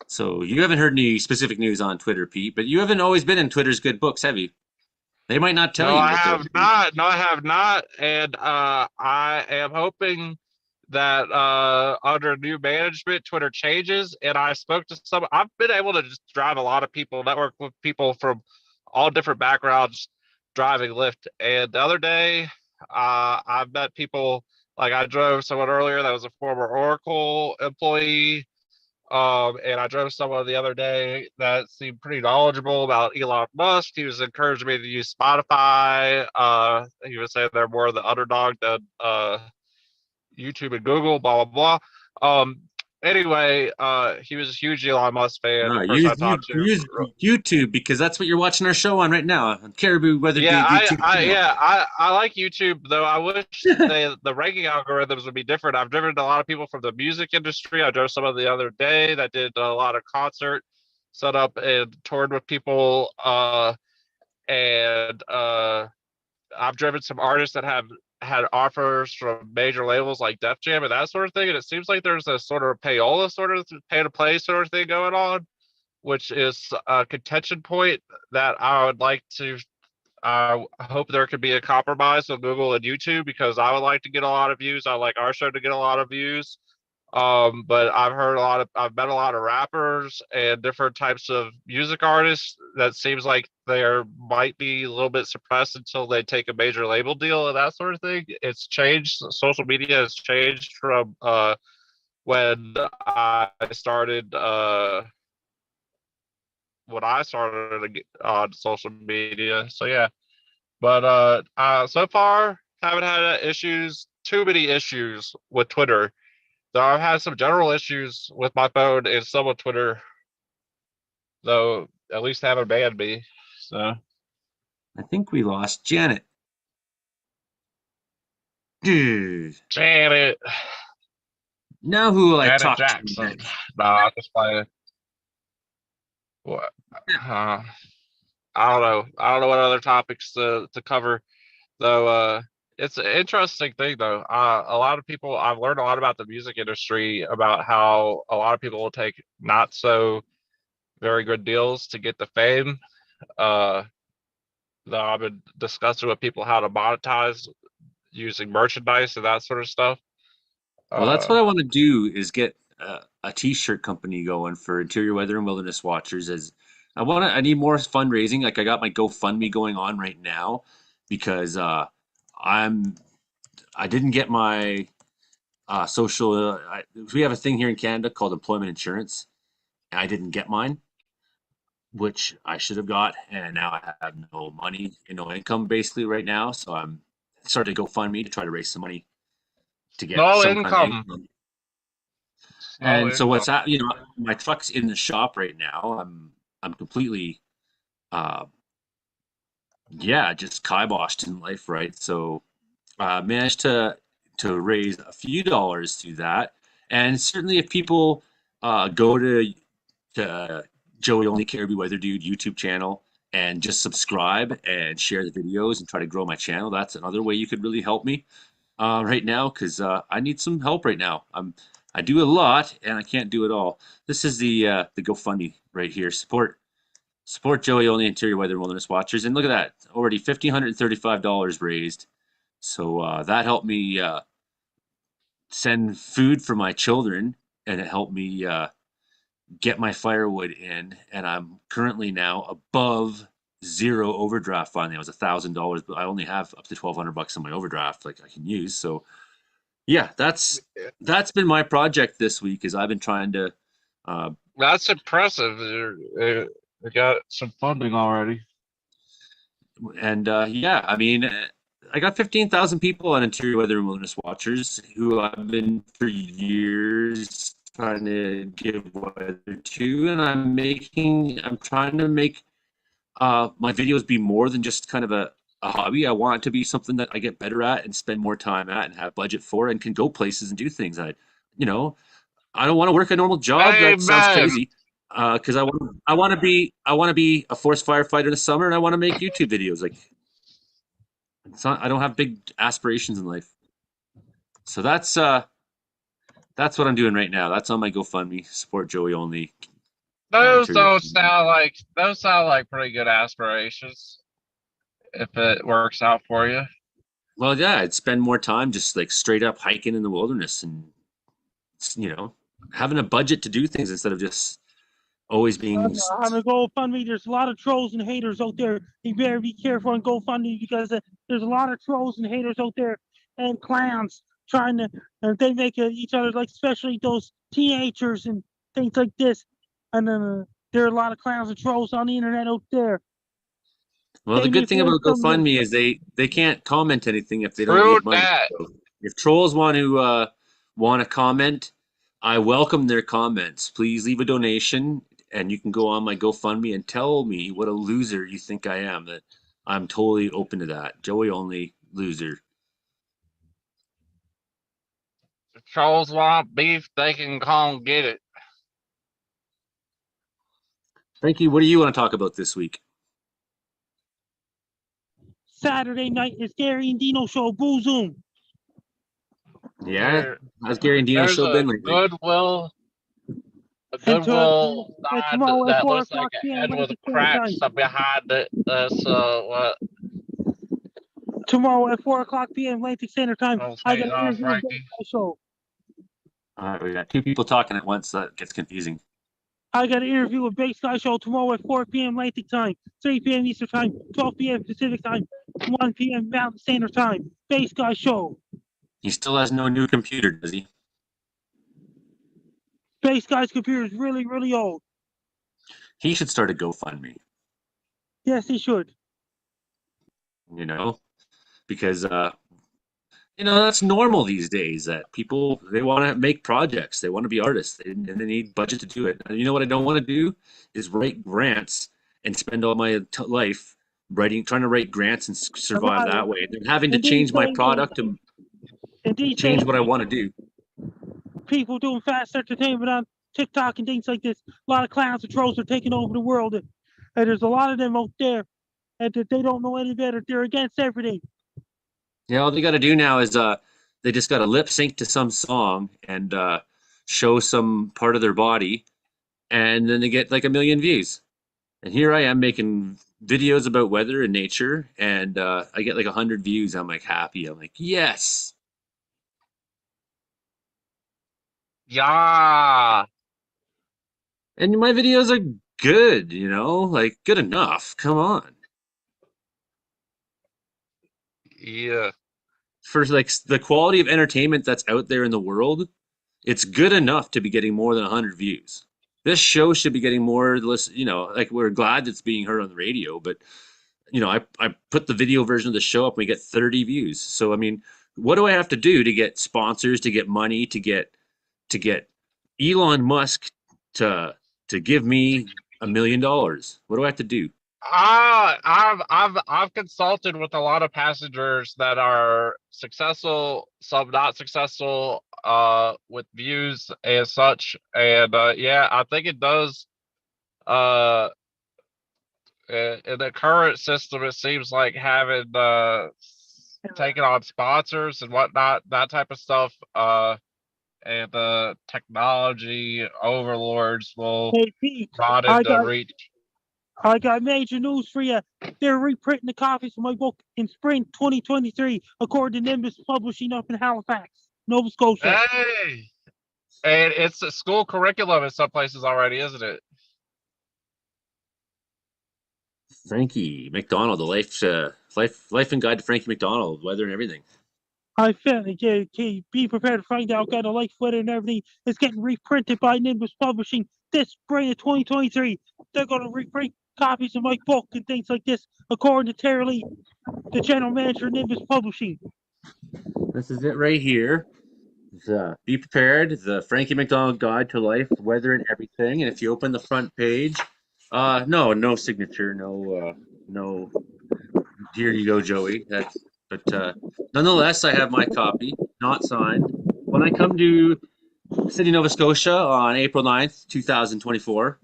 So you haven't heard any specific news on Twitter, Pete, but you haven't always been in Twitter's good books, have you? They might not tell No, you I what they're up have to. not. No, I have not. And I am hoping that under new management, Twitter changes. And I spoke to some. I've been able to just drive a lot of people, network with people from all different backgrounds driving Lyft. And the other day, I've met people like I drove someone earlier that was a former Oracle employee. And I drove someone the other day that seemed pretty knowledgeable about Elon Musk. He was encouraging me to use Spotify. He was saying they're more the underdog than YouTube and Google, blah blah blah. Anyway, he was a huge Elon Musk fan. No, The person I use talked to, use YouTube because that's what you're watching our show on right now. Caribou Weather yeah, Dude YouTube channel. I like YouTube though. I wish the ranking algorithms would be different. I've driven a lot of people from the music industry. I drove someone the other day that did a lot of concert set up and toured with people. And I've driven some artists that have had offers from major labels like Def Jam and that sort of thing. And it seems like there's a sort of payola sort of pay to play sort of thing going on, which is a contention point that I would like to. I hope there could be a compromise with Google and YouTube because I would like to get a lot of views. I like our show to get a lot of views. But I've met a lot of rappers and different types of music artists that seems like there might be a little bit suppressed until they take a major label deal and that sort of thing. It's changed. Social media has changed from when I started when I started to get on social media. So yeah, but so far haven't had too many issues with Twitter. Though I've had some general issues with my phone and some with Twitter, though at least haven't banned me. So I think we lost Janet. Dude, Janet, now who will I Janet talk to Jackson. next? No, I just playing. What? I don't know. I don't know what other topics to cover though. It's an interesting thing though. A lot of people, I've learned a lot about the music industry, about how a lot of people will take not so very good deals to get the fame. Uh, though I've been discussing with people how to monetize using merchandise and that sort of stuff. Well, that's Uh, what I want to do is get a t-shirt company going for interior weather and wilderness watchers. As I need more fundraising. Like I got my GoFundMe going on right now because I'm I didn't get my social. We have a thing here in Canada called employment insurance, and I didn't get mine, which I should have got, and now I have no money and no income basically right now. So I'm starting to GoFundMe to try to raise some money to get no some kind of income. income. No And so income. what's that? You know, my truck's in the shop right now. I'm completely, uh, yeah, just kiboshed in life, right? So managed to raise a few dollars through that, and certainly if people go to Joey Only Caribou Weather Dude YouTube channel and just subscribe and share the videos and try to grow my channel, that's another way you could really help me right now because I need some help right now. I do a lot and I can't do it all. This is the GoFundMe right here. Support Joey Only Interior Weather and Wilderness Watchers, and look at that, already $1,535 raised. So that helped me send food for my children, and it helped me get my firewood in. And I'm currently now above zero overdraft. Finally, I was $1,000, but I only have up to $1,200 in my overdraft, like I can use. So yeah, that's been my project this week. Is I've been trying to, uh, That's impressive. You got some funding already. and yeah, I mean, I got 15,000 people on Interior Weather and Wilderness Watchers who I've been for years trying to give weather to, and I'm trying to make my videos be more than just kind of a hobby. I want it to be something that I get better at and spend more time at and have budget for and can go places and do things. You know, I don't want to work a normal job. That sounds Amen. crazy. Because I want to be a forest firefighter in the summer, and I want to make YouTube videos. Like, it's not, I don't have big aspirations in life. So that's what I'm doing right now. That's on my GoFundMe. Support Joey Only. Those sound like pretty good aspirations if it works out for you. Well, yeah, I'd spend more time just like straight up hiking in the wilderness and having a budget to do things instead of just always being. On the GoFundMe, there's a lot of trolls and haters out there. You better be careful on GoFundMe because there's a lot of trolls and haters out there and clowns trying to, they make each other, like, especially those teenagers and things like this. And then there are a lot of clowns and trolls on the internet out there. Well, the They may good thing force about some. GoFundMe is they can't comment anything if they don't True need money. that. So if trolls want to comment, I welcome their comments. Please leave a donation, and you can go on my GoFundMe and tell me what a loser you think I am. That I'm totally open to that. Joey Only loser. If trolls want beef, they can come get it. Frankie, what do you want to talk about this week? Saturday night is Gary and Dino show. Boo Zoom. Yeah, how's Gary and Dino There's show a been lately? goodwill And sign tomorrow at that 4 looks like o'clock a p.m. head with Atlantic Standard cracks Time. behind it. What? Tomorrow at 4 o'clock p.m. Atlantic Standard Time, I was I got hating an on interview with Frankie. the show. All right, we got two people talking at once. So that gets confusing. I got an interview with Base Guy Show tomorrow at 4 p.m. Atlantic Time, 3 p.m. Eastern Time, 12 p.m. Pacific Time, 1 p.m. Mountain Standard Time. Base Guy Show. He still has no new computer, does he? Base Guy's computer is really, really old. He should start a GoFundMe, Yes, he should. you know, because that's normal these days that people they want to make projects, they want to be artists, and they need budget to do it. And you know what I don't want to do is write grants and spend all my life trying to write grants and survive Right. that way, and then having to And these change my days, product to and these change days, what I want to do. people doing fast entertainment on TikTok and things like this. A lot of clowns and trolls are taking over the world, and there's a lot of them out there, and that they don't know any better. They're against everything. Yeah, all they got to do now is they just got to lip sync to some song and show some part of their body, and then they get like 1 million views. And here I am making videos about weather and nature, and I get like 100 views. I'm like happy. I'm like, yes. Yeah. And my videos are good, like good enough. Come on. Yeah. For like the quality of entertainment that's out there in the world, it's good enough to be getting more than 100 views. This show should be getting more, like we're glad it's being heard on the radio, but I put the video version of the show up and we get 30 views. So I mean, what do I have to do to get sponsors, to get money, to get Elon Musk to give me $1 million? What do I have to do? I've consulted with a lot of passengers that are successful, some not successful, with views and such. And yeah, I think it does. Uh, in the current system, it seems like having taking on sponsors and whatnot, that type of stuff. And the technology overlords will Hey Pete, broaden I the got reach. I got major news for you. They're reprinting the copies of my book in spring 2023, according to Nimbus Publishing up in Halifax, Nova Scotia. Hey, and it's a school curriculum in some places already, isn't it? Frankie McDonald, the life and guide to Frankie McDonald, weather and everything. I felt it. Be prepared to find out kind of life, weather, and everything is getting reprinted by Nimbus Publishing this spring of 2023. They're going to reprint copies of my book and things like this, according to Terry Lee, the general manager of Nimbus Publishing. This is it right here. Be prepared. The Frankie McDonald Guide to Life, Weather, and Everything. And if you open the front page, no signature, no. Here you go, Joey. But nonetheless, I have my copy, not signed. When I come to Sydney, Nova Scotia on April 9th, 2024,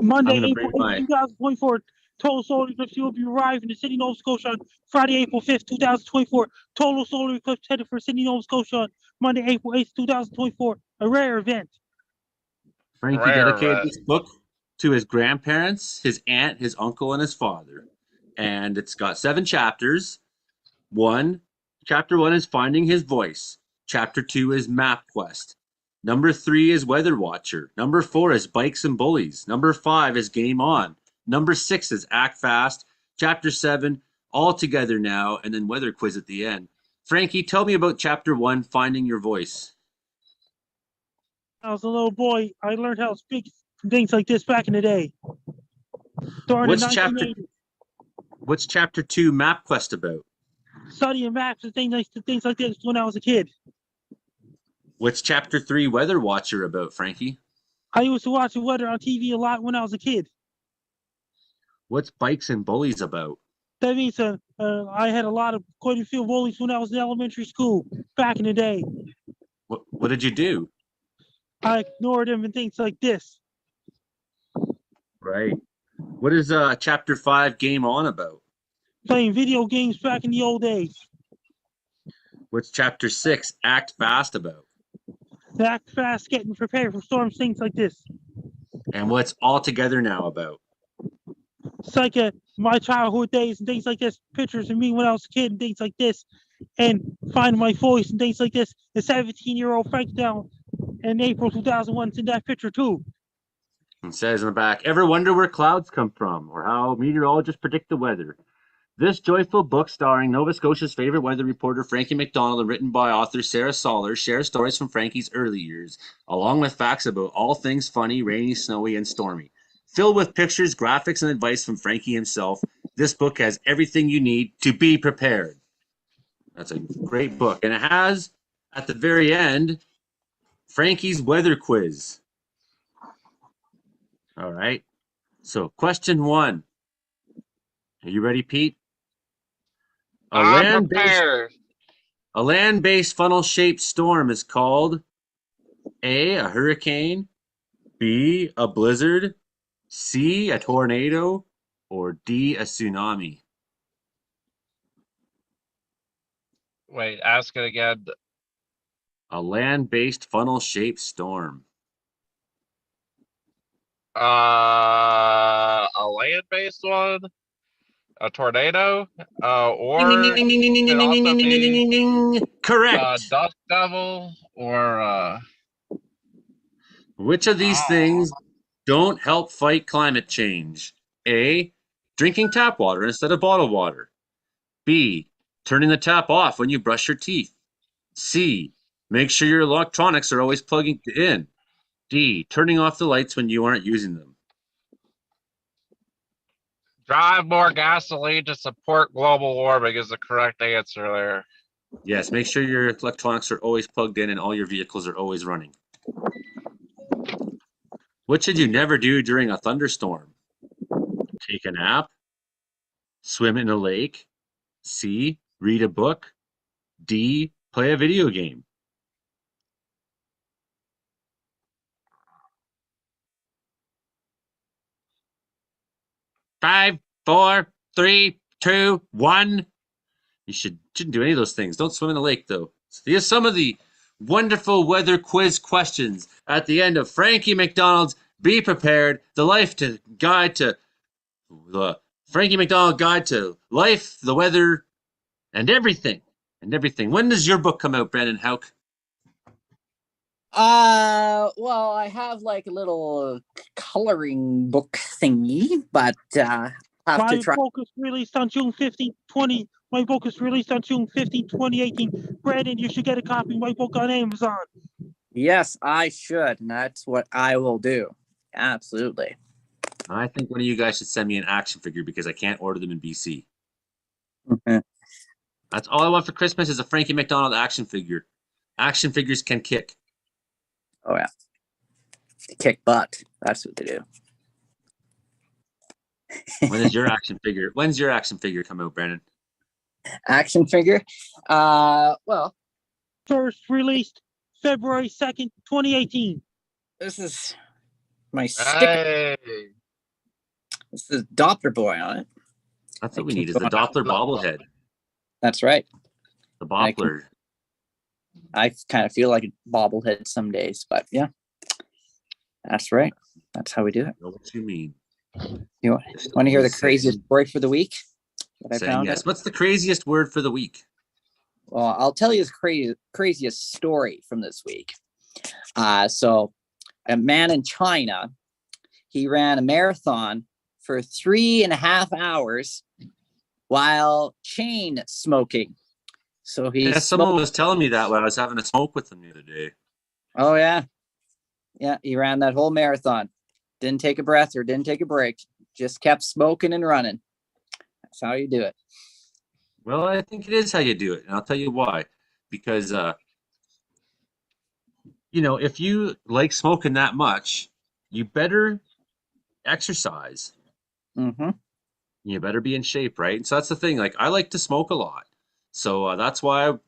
Monday, I'm gonna April bring 8th, my 2024. Total solar eclipse. You will be arriving in Sydney, Nova Scotia on Friday, April 5th, 2024. Total solar eclipse headed for Sydney, Nova Scotia on Monday, April 8th, 2024. A rare event. Frankie dedicated this book to his grandparents, his aunt, his uncle, and his father. And it's got 7 chapters. Chapter 1 is Finding His Voice. Chapter 2 is Map Quest. Number 3 is Weather Watcher. Number 4 is Bikes and Bullies. Number 5 is Game On. Number 6 is Act Fast. Chapter 7, All Together Now, and then Weather Quiz at the end. Frankie, tell me about Chapter 1, Finding Your Voice. I was a little boy. I learned how to speak things like this back in the day. During the 1980s. What's Chapter 2, Map Quest about? Studying maps and things like this when I was a kid. What's Chapter 3, Weather Watcher about, Frankie? I used to watch the weather on TV a lot when I was a kid. What's Bikes and Bullies about? That means I had quite a few bullies when I was in elementary school back in the day. What did you do? I ignored them and things like this. Right. What is Chapter 5, Game On about? Playing video games back in the old days. What's Chapter 6, Act Fast about? Act fast, getting prepared for storms, things like this. And what's All Together Now about? It's like my childhood days and things like this. Pictures of me when I was a kid and things like this. And finding my voice and things like this. The 17-year-old Frank down in April 2001 in that picture too. It says in the back, ever wonder where clouds come from or how meteorologists predict the weather? This joyful book starring Nova Scotia's favorite weather reporter Frankie McDonald and written by author Sarah Soller shares stories from Frankie's early years, along with facts about all things funny, rainy, snowy, and stormy. Filled with pictures, graphics, and advice from Frankie himself, this book has everything you need to be prepared. That's a great book. And it has, at the very end, Frankie's weather quiz. All right. So, question 1. Are you ready, Pete? I'm prepared. A land-based funnel-shaped storm is called A, a hurricane, B, a blizzard, C, a tornado, or D, a tsunami. Wait, ask it again. A land-based funnel-shaped storm. A land-based one, a tornado, or Ding, ding, ding, ding, could ding, ding, ding, also ding, ding, be ding, ding, ding. Correct. dust devil, or Which of these things don't help fight climate change? A, drinking tap water instead of bottled water. B, turning the tap off when you brush your teeth. C, make sure your electronics are always plugging in. D, turning off the lights when you aren't using them. drive more gasoline to support global warming is the correct answer there. Yes, make sure your electronics are always plugged in and all your vehicles are always running. What should you never do during a thunderstorm? Take a nap, swim in a lake, C, read a book, D, play a video game. Five, four, three, two, one. You shouldn't do any of those things. Don't swim in the lake, though. So here's some of the wonderful weather quiz questions at the end of Frankie McDonald's Be Prepared, the Frankie McDonald Guide to Life, the Weather, and Everything. When does your book come out, Brandon Hauk? Well, I have like a little coloring book thingy, but have My to try. book was released on June 15, 20. My book was released on June 15, 2018. Brandon, you should get a copy of my book on Amazon. Yes, I should, and that's what I will do. Absolutely. I think one of you guys should send me an action figure because I can't order them in BC. Mhm. That's all I want for Christmas is a Frankie McDonald action figure. Action figures can kick. Oh yeah, kick butt. That's what they do. When's your action figure come out, Brandon? Action figure. Well, First released February 2nd, 2018. this is my sticker. Hey, This is Doppler boy on it. That's what we need is the Doppler bobblehead. That's right. The Boppler. I kind of feel like a bobblehead some days, but yeah, that's right. That's how we do it. I know what you mean. You want to hear the craziest word for the week that I Saying found? yes. What's the craziest word for the week? Well, I'll tell you the craziest story from this week. So a man in China, he ran a marathon for 3.5 hours while chain smoking. So he Someone was telling me that when I was having a smoke with them the other day. Oh yeah. Yeah, he ran that whole marathon. Didn't take a breath or didn't take a break. Just kept smoking and running. That's how you do it. Well, I think it is how you do it, and I'll tell you why. Because if you like smoking that much, you better exercise. Mm-hmm. You better be in shape, right? And so that's the thing. Like I like to smoke a lot, so that's why I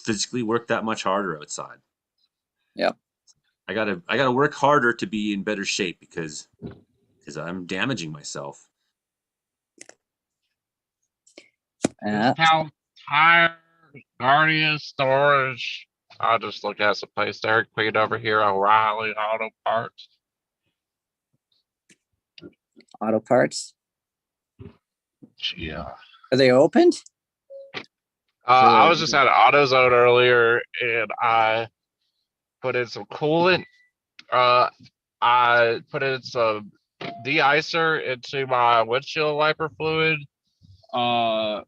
physically work that much harder outside. Yep. I gotta work harder to be in better shape because I'm damaging myself. discount tire, Guardian storage. I'll just look at some place Dairy Queen over here, O'Reilly Auto Parts. Auto parts. Yeah. Are they opened? I was just at AutoZone earlier and I put in some coolant. I put in some de-icer into my windshield wiper fluid. But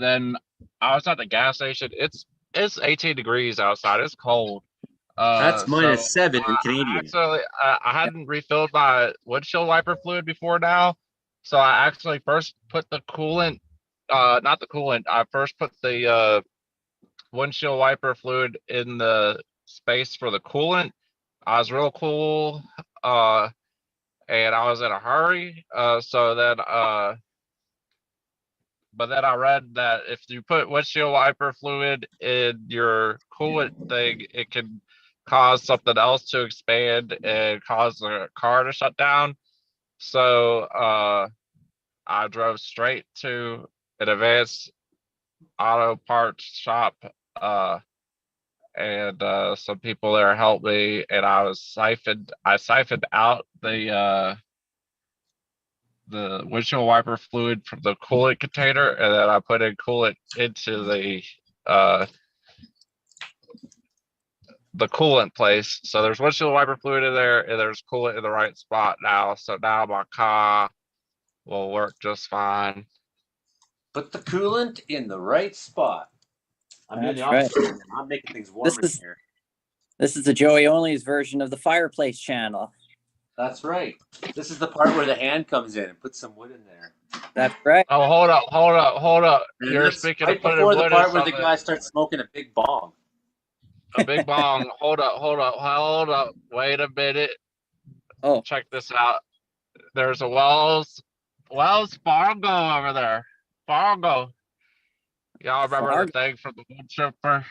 then I was at the gas station. It's 18 degrees outside. It's cold. That's So -7 in Canadian. I hadn't refilled my windshield wiper fluid before now, so I actually first put the coolant, not the coolant. I first put the windshield wiper fluid in the space for the coolant. I was real cool, and I was in a hurry. But then I read that if you put windshield wiper fluid in your coolant thing, it can cause something else to expand and cause the car to shut down. So I drove straight to an advanced auto parts shop, and some people there helped me, and I siphoned out the windshield wiper fluid from the coolant container, and then I put in coolant into uh the coolant place. So there's windshield wiper fluid in there, and there's coolant in the right spot now. So now my car will work just fine. Put the coolant in the right spot. I'm doing the That's opposite. Right. I'm making things warm in here. This is the Joey Only's version of the fireplace channel. That's right. This is the part where the hand comes in and puts some wood in there. That's right. Oh, hold up. And You're that's speaking right of putting before the wood part in where the something. guy starts smoking a big bong. A big bong. Hold up. Wait a minute. Oh, Check this out. There's a Wells Fargo over there. Fargo. Y'all remember Fargo. the thing from the wood chipper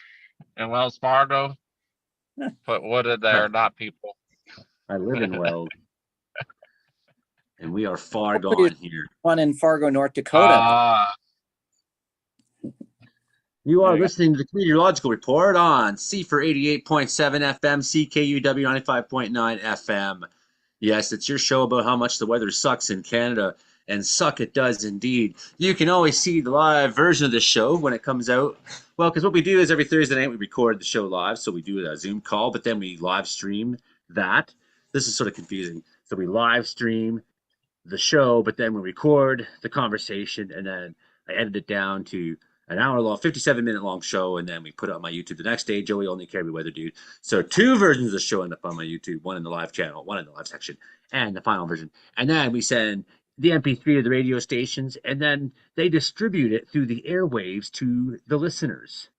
in Wells Fargo? Put wood in there, not people. I live in Wells. And we are far Hopefully gone here. one in Fargo, North Dakota. You are There you go. listening to the Comedeoro-logical report on CFR 88.7 FM, CKUW 95.9 FM. Yes, it's your show about how much the weather sucks in Canada, and suck it does indeed. You can always see the live version of the show when it comes out. Well, because what we do is every Thursday night we record the show live, so we do a Zoom call, but then we live stream that. This is sort of confusing. So we live stream the show, but then we record the conversation, and then I edit it down to an hour long, 57-minute long show, and then we put it on my YouTube the next day. Joey Only Carry Weather Dude. So 2 versions of the show end up on my YouTube, one in the live channel, one in the live section, and the final version. And then we send the MP3 to the radio stations, and then they distribute it through the airwaves to the listeners.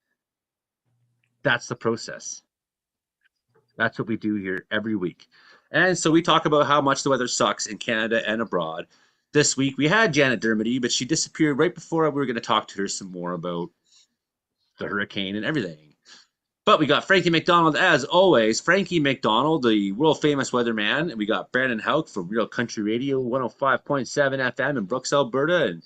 That's the process. That's what we do here every week. And so we talk about how much the weather sucks in Canada and abroad. This week we had Janet Dermody, but she disappeared right before we were going to talk to her some more about the hurricane and everything. But we got Frankie McDonald, as always. Frankie McDonald, the world-famous weatherman. And we got Brandon Houck from Real Country Radio, 105.7 FM in Brooks, Alberta. And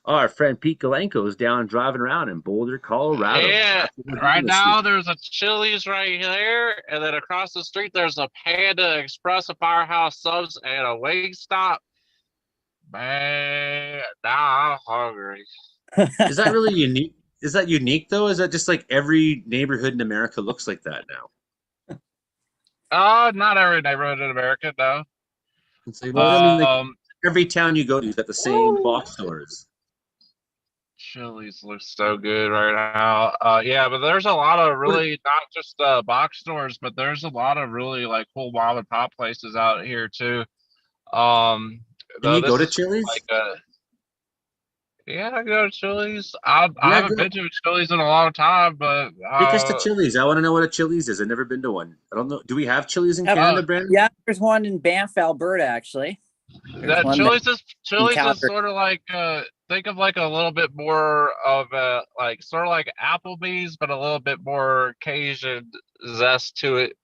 our friend Pete Galenko is down driving around in Boulder, Colorado. Yeah, right now there's a Chili's right there, and then across the street there's a Panda Express, a Firehouse Subs, and a Wingstop. Man, now I'm hungry. Is that really unique? Is that unique though? Is that just like every neighborhood in America looks like that now? Not every neighborhood in America, no. Every town you go to, you've got the same box stores. Chili's looks so good right now. Yeah, but there's a lot of really not just box stores, but there's a lot of really like cool mom and pop places out here too. Can you go to Chili's? Yeah, I go to Chili's. I haven't been to a Chili's in a long time, but take us to Chili's. I want to know what a Chili's is. I've never been to one. I don't know. Do we have Chili's in Canada, Brandon? Yeah, there's one in Banff, Alberta, actually. Chili's is sort of like think of like a little bit more of a like sort of like Applebee's, but a little bit more Cajun zest to it.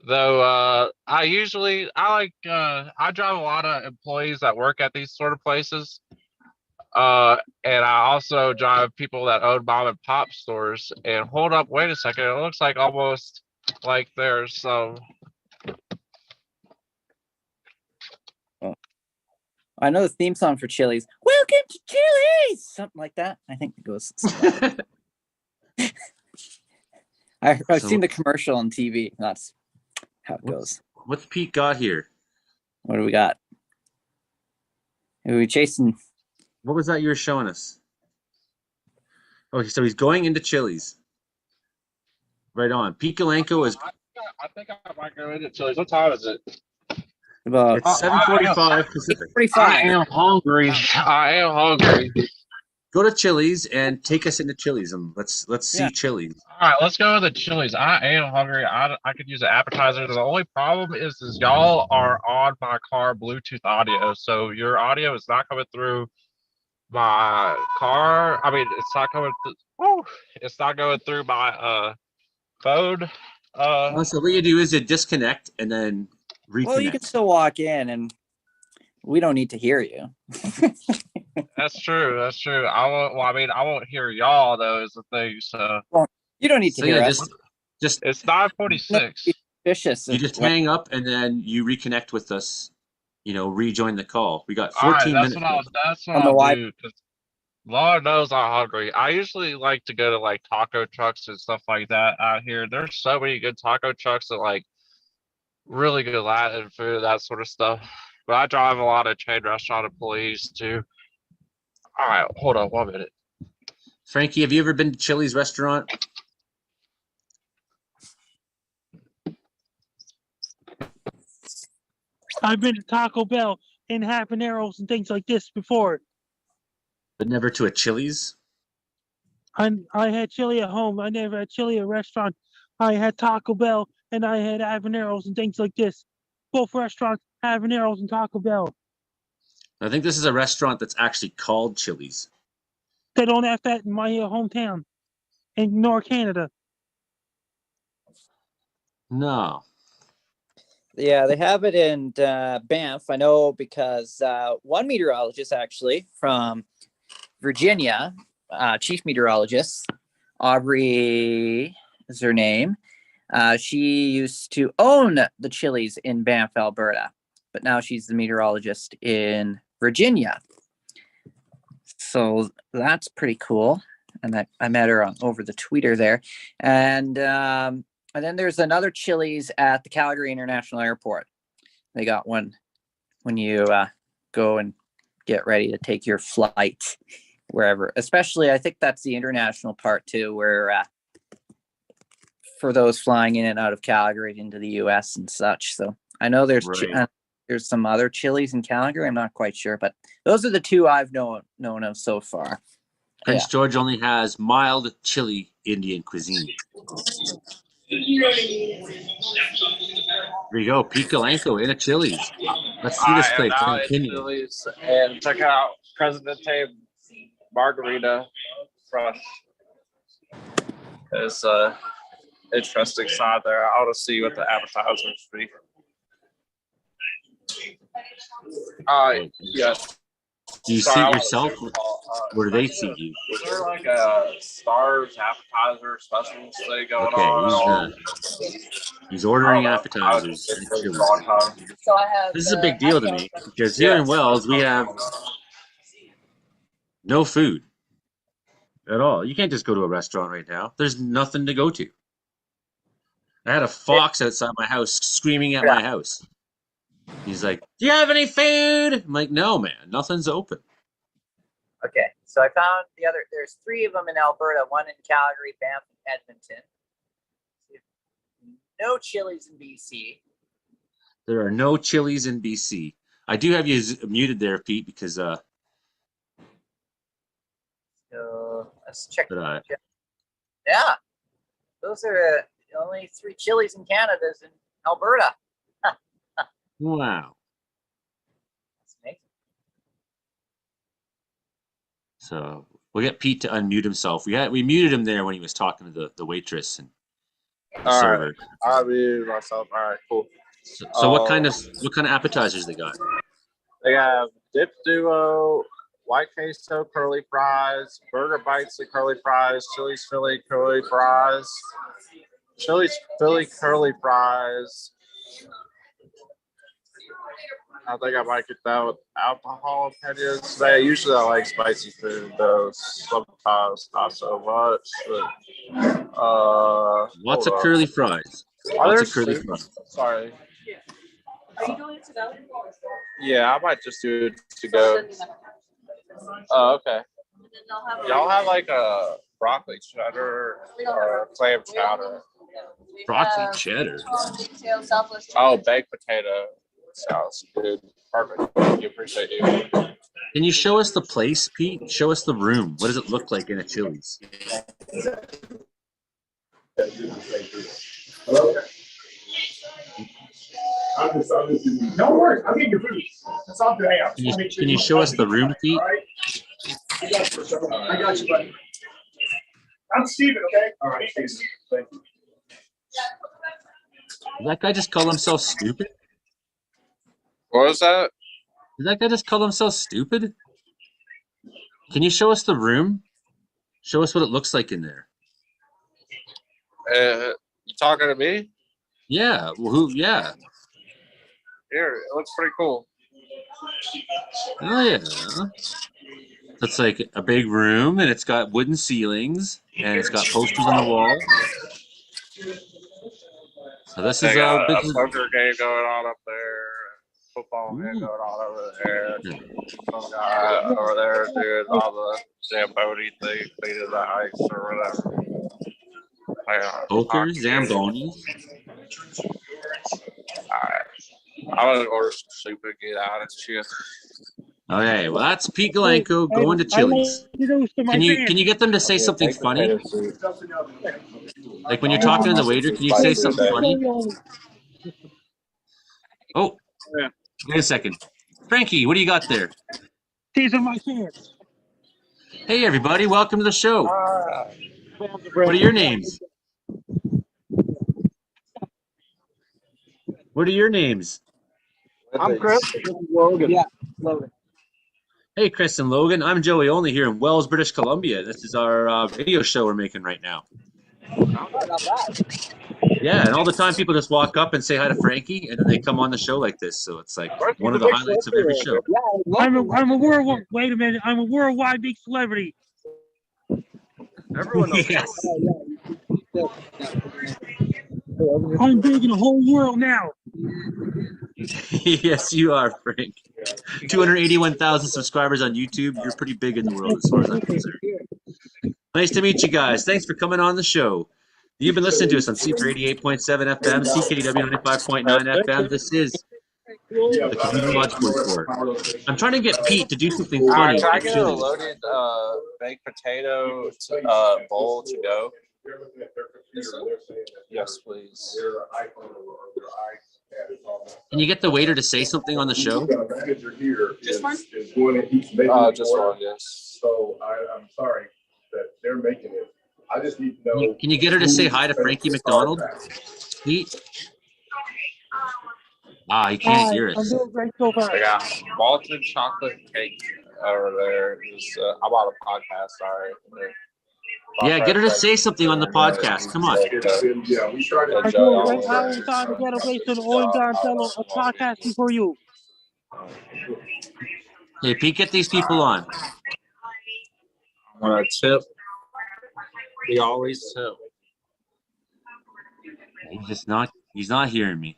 Though I drive a lot of employees that work at these sort of places. And I also drive people that own mom and pop stores. And hold up, wait a second. It looks like almost like there's some. I know the theme song for Chili's. Welcome to Chili's, something like that. I think it goes. I've seen the commercial on TV. That's how it goes. What's Pete got here? What do we got? Are we chasing? What was that you were showing us? Oh, so he's going into Chili's. Right on. Pete Galenko is. I might go into Chili's. What time is it? About It's 7:45 Pacific. 45. am hungry. I am hungry. Go to Chili's and take us into Chili's and let's see Yeah. Chili's. All right, let's go to the Chili's. I am hungry. I could use an appetizer. The only problem is y'all are on my car Bluetooth audio, so your audio is not coming through my car. I mean, it's not coming. It's not going through my phone. So what you do is you disconnect and then reconnect. Well, you can still walk in, and we don't need to hear you. That's true. That's true. I won't. Well, I mean, I won't hear y'all though. Is the thing. So You don't need to So hear yeah, us. just it's 9:46. Vicious. you just hang up and then you reconnect with us. Rejoin the call. We got All right, 14 that's minutes. what I'll. That's what On the I'll Wi- do. 'Cause Lord knows I'm hungry. I usually like to go to like taco trucks and stuff like that out here. There's so many good taco trucks that like really good Latin food, that sort of stuff. But I drive a lot of chain restaurant employees too. All right, hold on 1 minute. Frankie, have you ever been to Chili's restaurant? I've been to Taco Bell and habaneros and things like this before. But never to a Chili's? I had chili at home. I never had chili at a restaurant. I had Taco Bell and I had habaneros and things like this. Both restaurants, habaneros and Taco Bell. I think this is a restaurant that's actually called Chili's. They don't have that in my hometown, in North Canada. No. Yeah, they have it in Banff. I know because one meteorologist actually from Virginia, chief meteorologist, Aubrey is her name. She used to own the Chili's in Banff, Alberta, but now she's the meteorologist in Virginia. So that's pretty cool. And I met her over the tweeter there. And then there's another Chili's at the Calgary International Airport. They got one when you go and get ready to take your flight wherever. Especially, I think that's the international part too, where for those flying in and out of Calgary into the U.S. and such. So I know there's Right. there's some other Chili's in Calgary. I'm not quite sure, but those are the two I've known of so far. Prince George only has mild chili Indian cuisine. There you go, Pete Galanko in a Chili's. Let's see this I am place. now in Continue. Chili's and check out Presidente Margarita Fresh. There's interesting side there. I want to see what the appetizers be. Yes. Do you Sorry, I seat was yourself, or do they seat you? Is there like a Stars appetizer specials thing going Okay, on? he's ordering I appetizers. was at just Chili's. So I have. This is a big deal to me because here in Wells we have no food at all. You can't just go to a restaurant right now. There's nothing to go to. I had a fox outside my house screaming at my house. He's like, "Do you have any food?" I'm like, "No, man, nothing's open." Okay, so I found there's three of them in Alberta, one in Calgary, Banff, and Edmonton. No Chili's in BC. There are no Chili's in BC. I do have you muted there, Pete, because So let's check. Yeah, those are the only three Chili's in Canada is in Alberta. wow. That's amazing. So we'll get Pete to unmute himself. We muted him there when he was talking to the waitress and the server. Right. I muted myself. All right, cool. So what kind of appetizers they got? They have Dip Duo, White Queso curly fries, Burger Bites and curly fries, Chili's Philly curly fries, Chili's Philly curly fries. I think I might get that without the jalapenos today. Usually I like spicy food, though. Sometimes not so much. But, Lots of curly fries. Lots of curly fries. Sorry. Are you doing it to go? Yeah, I might just do it to go. Oh, okay. Y'all have like a broccoli cheddar or clam chowder? Broccoli cheddar. Oh, baked potato. Sounds good. Perfect. Thank you. Appreciate you. Can you show us the place, Pete? Show us the room. What does it look like in a Chili's? No worries. I'll get your food. That's all good. Can you show us the room, Pete? All right. I got you, buddy. I'm Steven, okay? All right. Thank you. Did that guy just call himself stupid? What was that? Did that guy just call himself stupid? Can you show us the room? Show us what it looks like in there. You talking to me? Yeah. Well, yeah. Here, it looks pretty cool. Oh yeah. It's like a big room, and it's got wooden ceilings, and it's got posters on the wall. So this They is got a a big. poker game going on up there. Football game going on over there. Some guy over there doing all the Zamboni thing, cleaning the ice or whatever. Poker, Zambonis. Alright. I'm gonna order some soup and get out of shit. Okay, well that's Pete Galenko going to Chili's. Can you get them to say something funny? Like when you're talking to the waiter, can you say something funny? Oh, wait a second. Frankie, what do you got there? These are my fans. Hey everybody, welcome to the show. What are your names? What are your names? I'm Chris. Logan. Yeah, Logan. Hey, Chris and Logan. I'm Joey Only here in Wells, British Columbia. This is our video show we're making right now. Yeah, and all the time people just walk up and say hi to Frankie, and then they come on the show like this. So it's like one of the highlights of every show. I'm a worldwide. Wait a minute. I'm a worldwide big celebrity. Everyone knows. Yes. I'm big in the whole world now. Yes, you are, Frank. 281,000 subscribers on YouTube. You're pretty big in the world as far as I'm concerned. Nice to meet you guys. Thanks for coming on the show. You've been listening to us on C3 88.7 FM, CKW 95.9 FM. This is the Comedeoro-logical report. I'm trying to get Pete to do something funny. Can I get a loaded baked potato bowl to go? Yes, please. Can you get the waiter to say something on the show? Just one? Just one, yes. So I'm sorry that they're making it. I just need to know. Can you get her to say hi to Frankie McDonald? Pete? Ah, he can't hear I'm us. doing great so far. I got malted chocolate cake over there. I'm on a podcast, sorry. Yeah, get her to say something on the podcast. Come on. Yeah, we started. I'm doing great. I was on the Ghetto Based on Owen Gonzalo, a podcast before you. Hey, Pete, get these people on. I'm gonna tip. We always tip. He's not hearing me.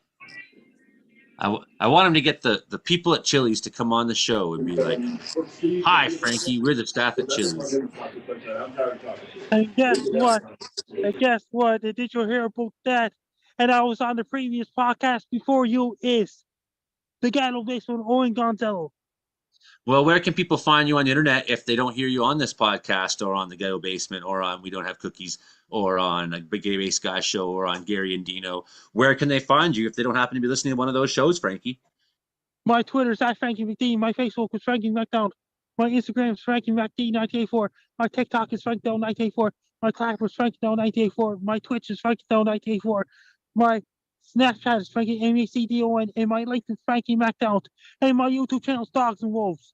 I want him to get the people at Chili's to come on the show and be like, "Hi, Frankie, we're the staff at Chili's." And guess what? Did you hear about that? And I was on the previous podcast before you is the Ghetto Based on Owen Gonzalo. Well, where can people find you on the internet if they don't hear you on this podcast or on the Ghetto Basement or on We Don't Have Cookies or on a Big Gay Base Guy show or on Gary and Dino? Where can they find you if they don't happen to be listening to one of those shows, Frankie? My Twitter's at Frankie McD. My Facebook is Frankie McDonald. My Instagram is Frankie McD984. My TikTok is FrankDown984. My Clapper is FrankDown984. My Twitch is FrankDown984. My Snapchat is Frankie MACDON. And my link is Frankie McDonald. And my YouTube channel is Dogs and Wolves.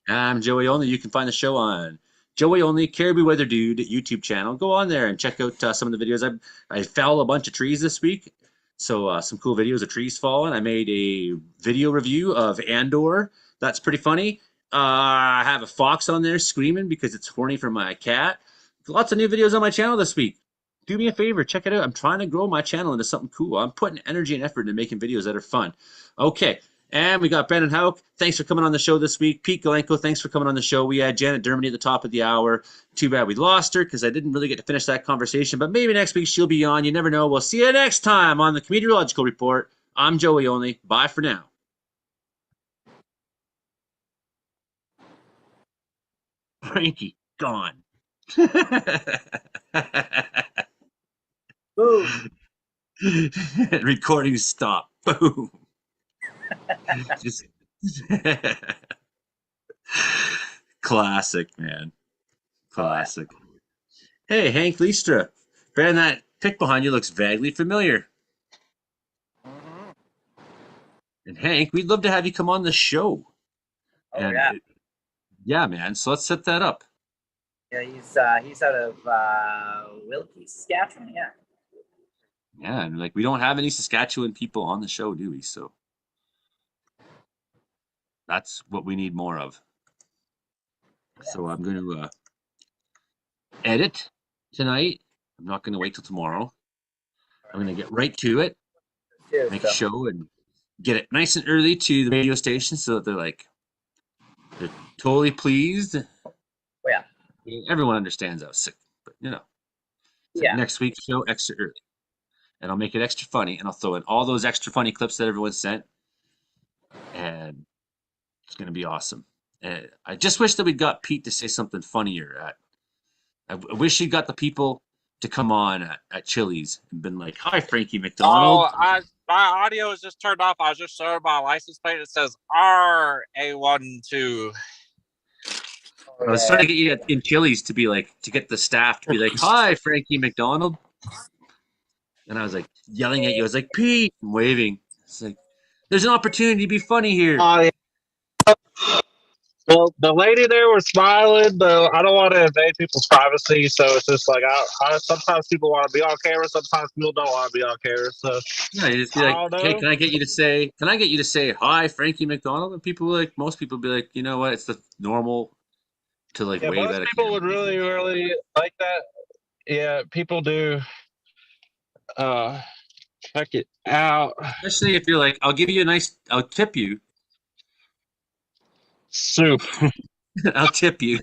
I'm Joey Only. You can find the show on Joey Only Caribou Weather Dude YouTube channel. Go on there and check out some of the videos. I fell a bunch of trees this week, so some cool videos of trees falling. I made a video review of Andor. That's pretty funny. I have a fox on there screaming because it's horny for my cat. Lots of new videos on my channel this week. Do me a favor, check it out. I'm trying to grow my channel into something cool. I'm putting energy and effort into making videos that are fun. Okay. And we got Brandon Hauk. Thanks for coming on the show this week. Pete Galenko, thanks for coming on the show. We had Janet Dermody at the top of the hour. Too bad we lost her because I didn't really get to finish that conversation. But maybe next week she'll be on. You never know. We'll see you next time on the Comedeoro-logical Report. I'm Joey Only. Bye for now. Frankie, gone. Boom. Recording stop. Boom. Just classic, man. Classic. Hey, Hank Leistra. Brandon, that pic behind you looks vaguely familiar. And Hank, we'd love to have you come on the show. Oh, And yeah. Yeah, man. So let's set that up. Yeah, he's out of Wilkie, Saskatchewan. Yeah. Yeah, and like we don't have any Saskatchewan people on the show, do we? So that's what we need more of. So I'm going to edit tonight. I'm not going to wait till tomorrow. I'm going to get right to it, make a show, and get it nice and early to the radio station so that they're totally pleased. Oh, yeah. Everyone understands I was sick, but so Yeah. next week's show extra early, and I'll make it extra funny, and I'll throw in all those extra funny clips that everyone sent, and it's going to be awesome. And I just wish that we'd got Pete to say something funnier. I wish he'd got the people to come on at Chili's and been like, "Hi, Frankie McDonald." My audio is just turned off. I was just showing my license plate. It says RA12. I was trying to get you in Chili's to be like, to get the staff to be like, "Hi, Frankie McDonald," and I was like yelling at you. I was like, "Pete," and waving. It's like, there's an opportunity to be funny here. Well, the lady there was smiling, though. I don't want to invade people's privacy, so it's just like I sometimes people want to be on camera, sometimes people don't want to be on camera. So Yeah, you just be I like, don't "Hey, know. can I get you to say hi, Frankie McDonald?" And people like, most people be like, you know what? It's the normal to like Yeah, wave most at a people camera. would really, really like that. Yeah, people do. Check it out. Especially if you're like, I'll tip you. Soup, I'll tip you.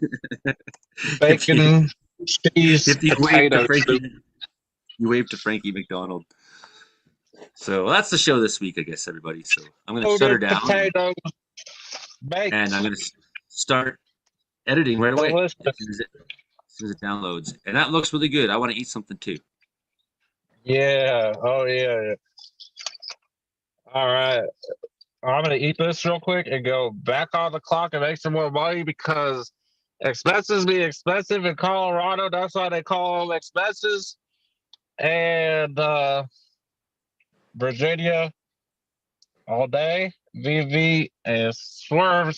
if you bacon, cheese, if you wave to potato Frankie, soup. you wave to Frankie McDonald. So that's the show this week, I guess, everybody. So I'm gonna shut her down, Potato, and I'm baked. gonna start editing right away Delicious. as soon as it downloads. And that looks really good. I want to eat something too. Yeah. Oh yeah. All right. I'm gonna eat this real quick and go back on the clock and make some more money because expenses be expensive in Colorado. That's why they call them expenses. And Virginia all day. VV and swerve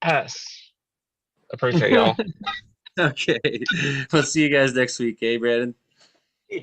S. Appreciate y'all. Okay. We'll see you guys next week, Brandon?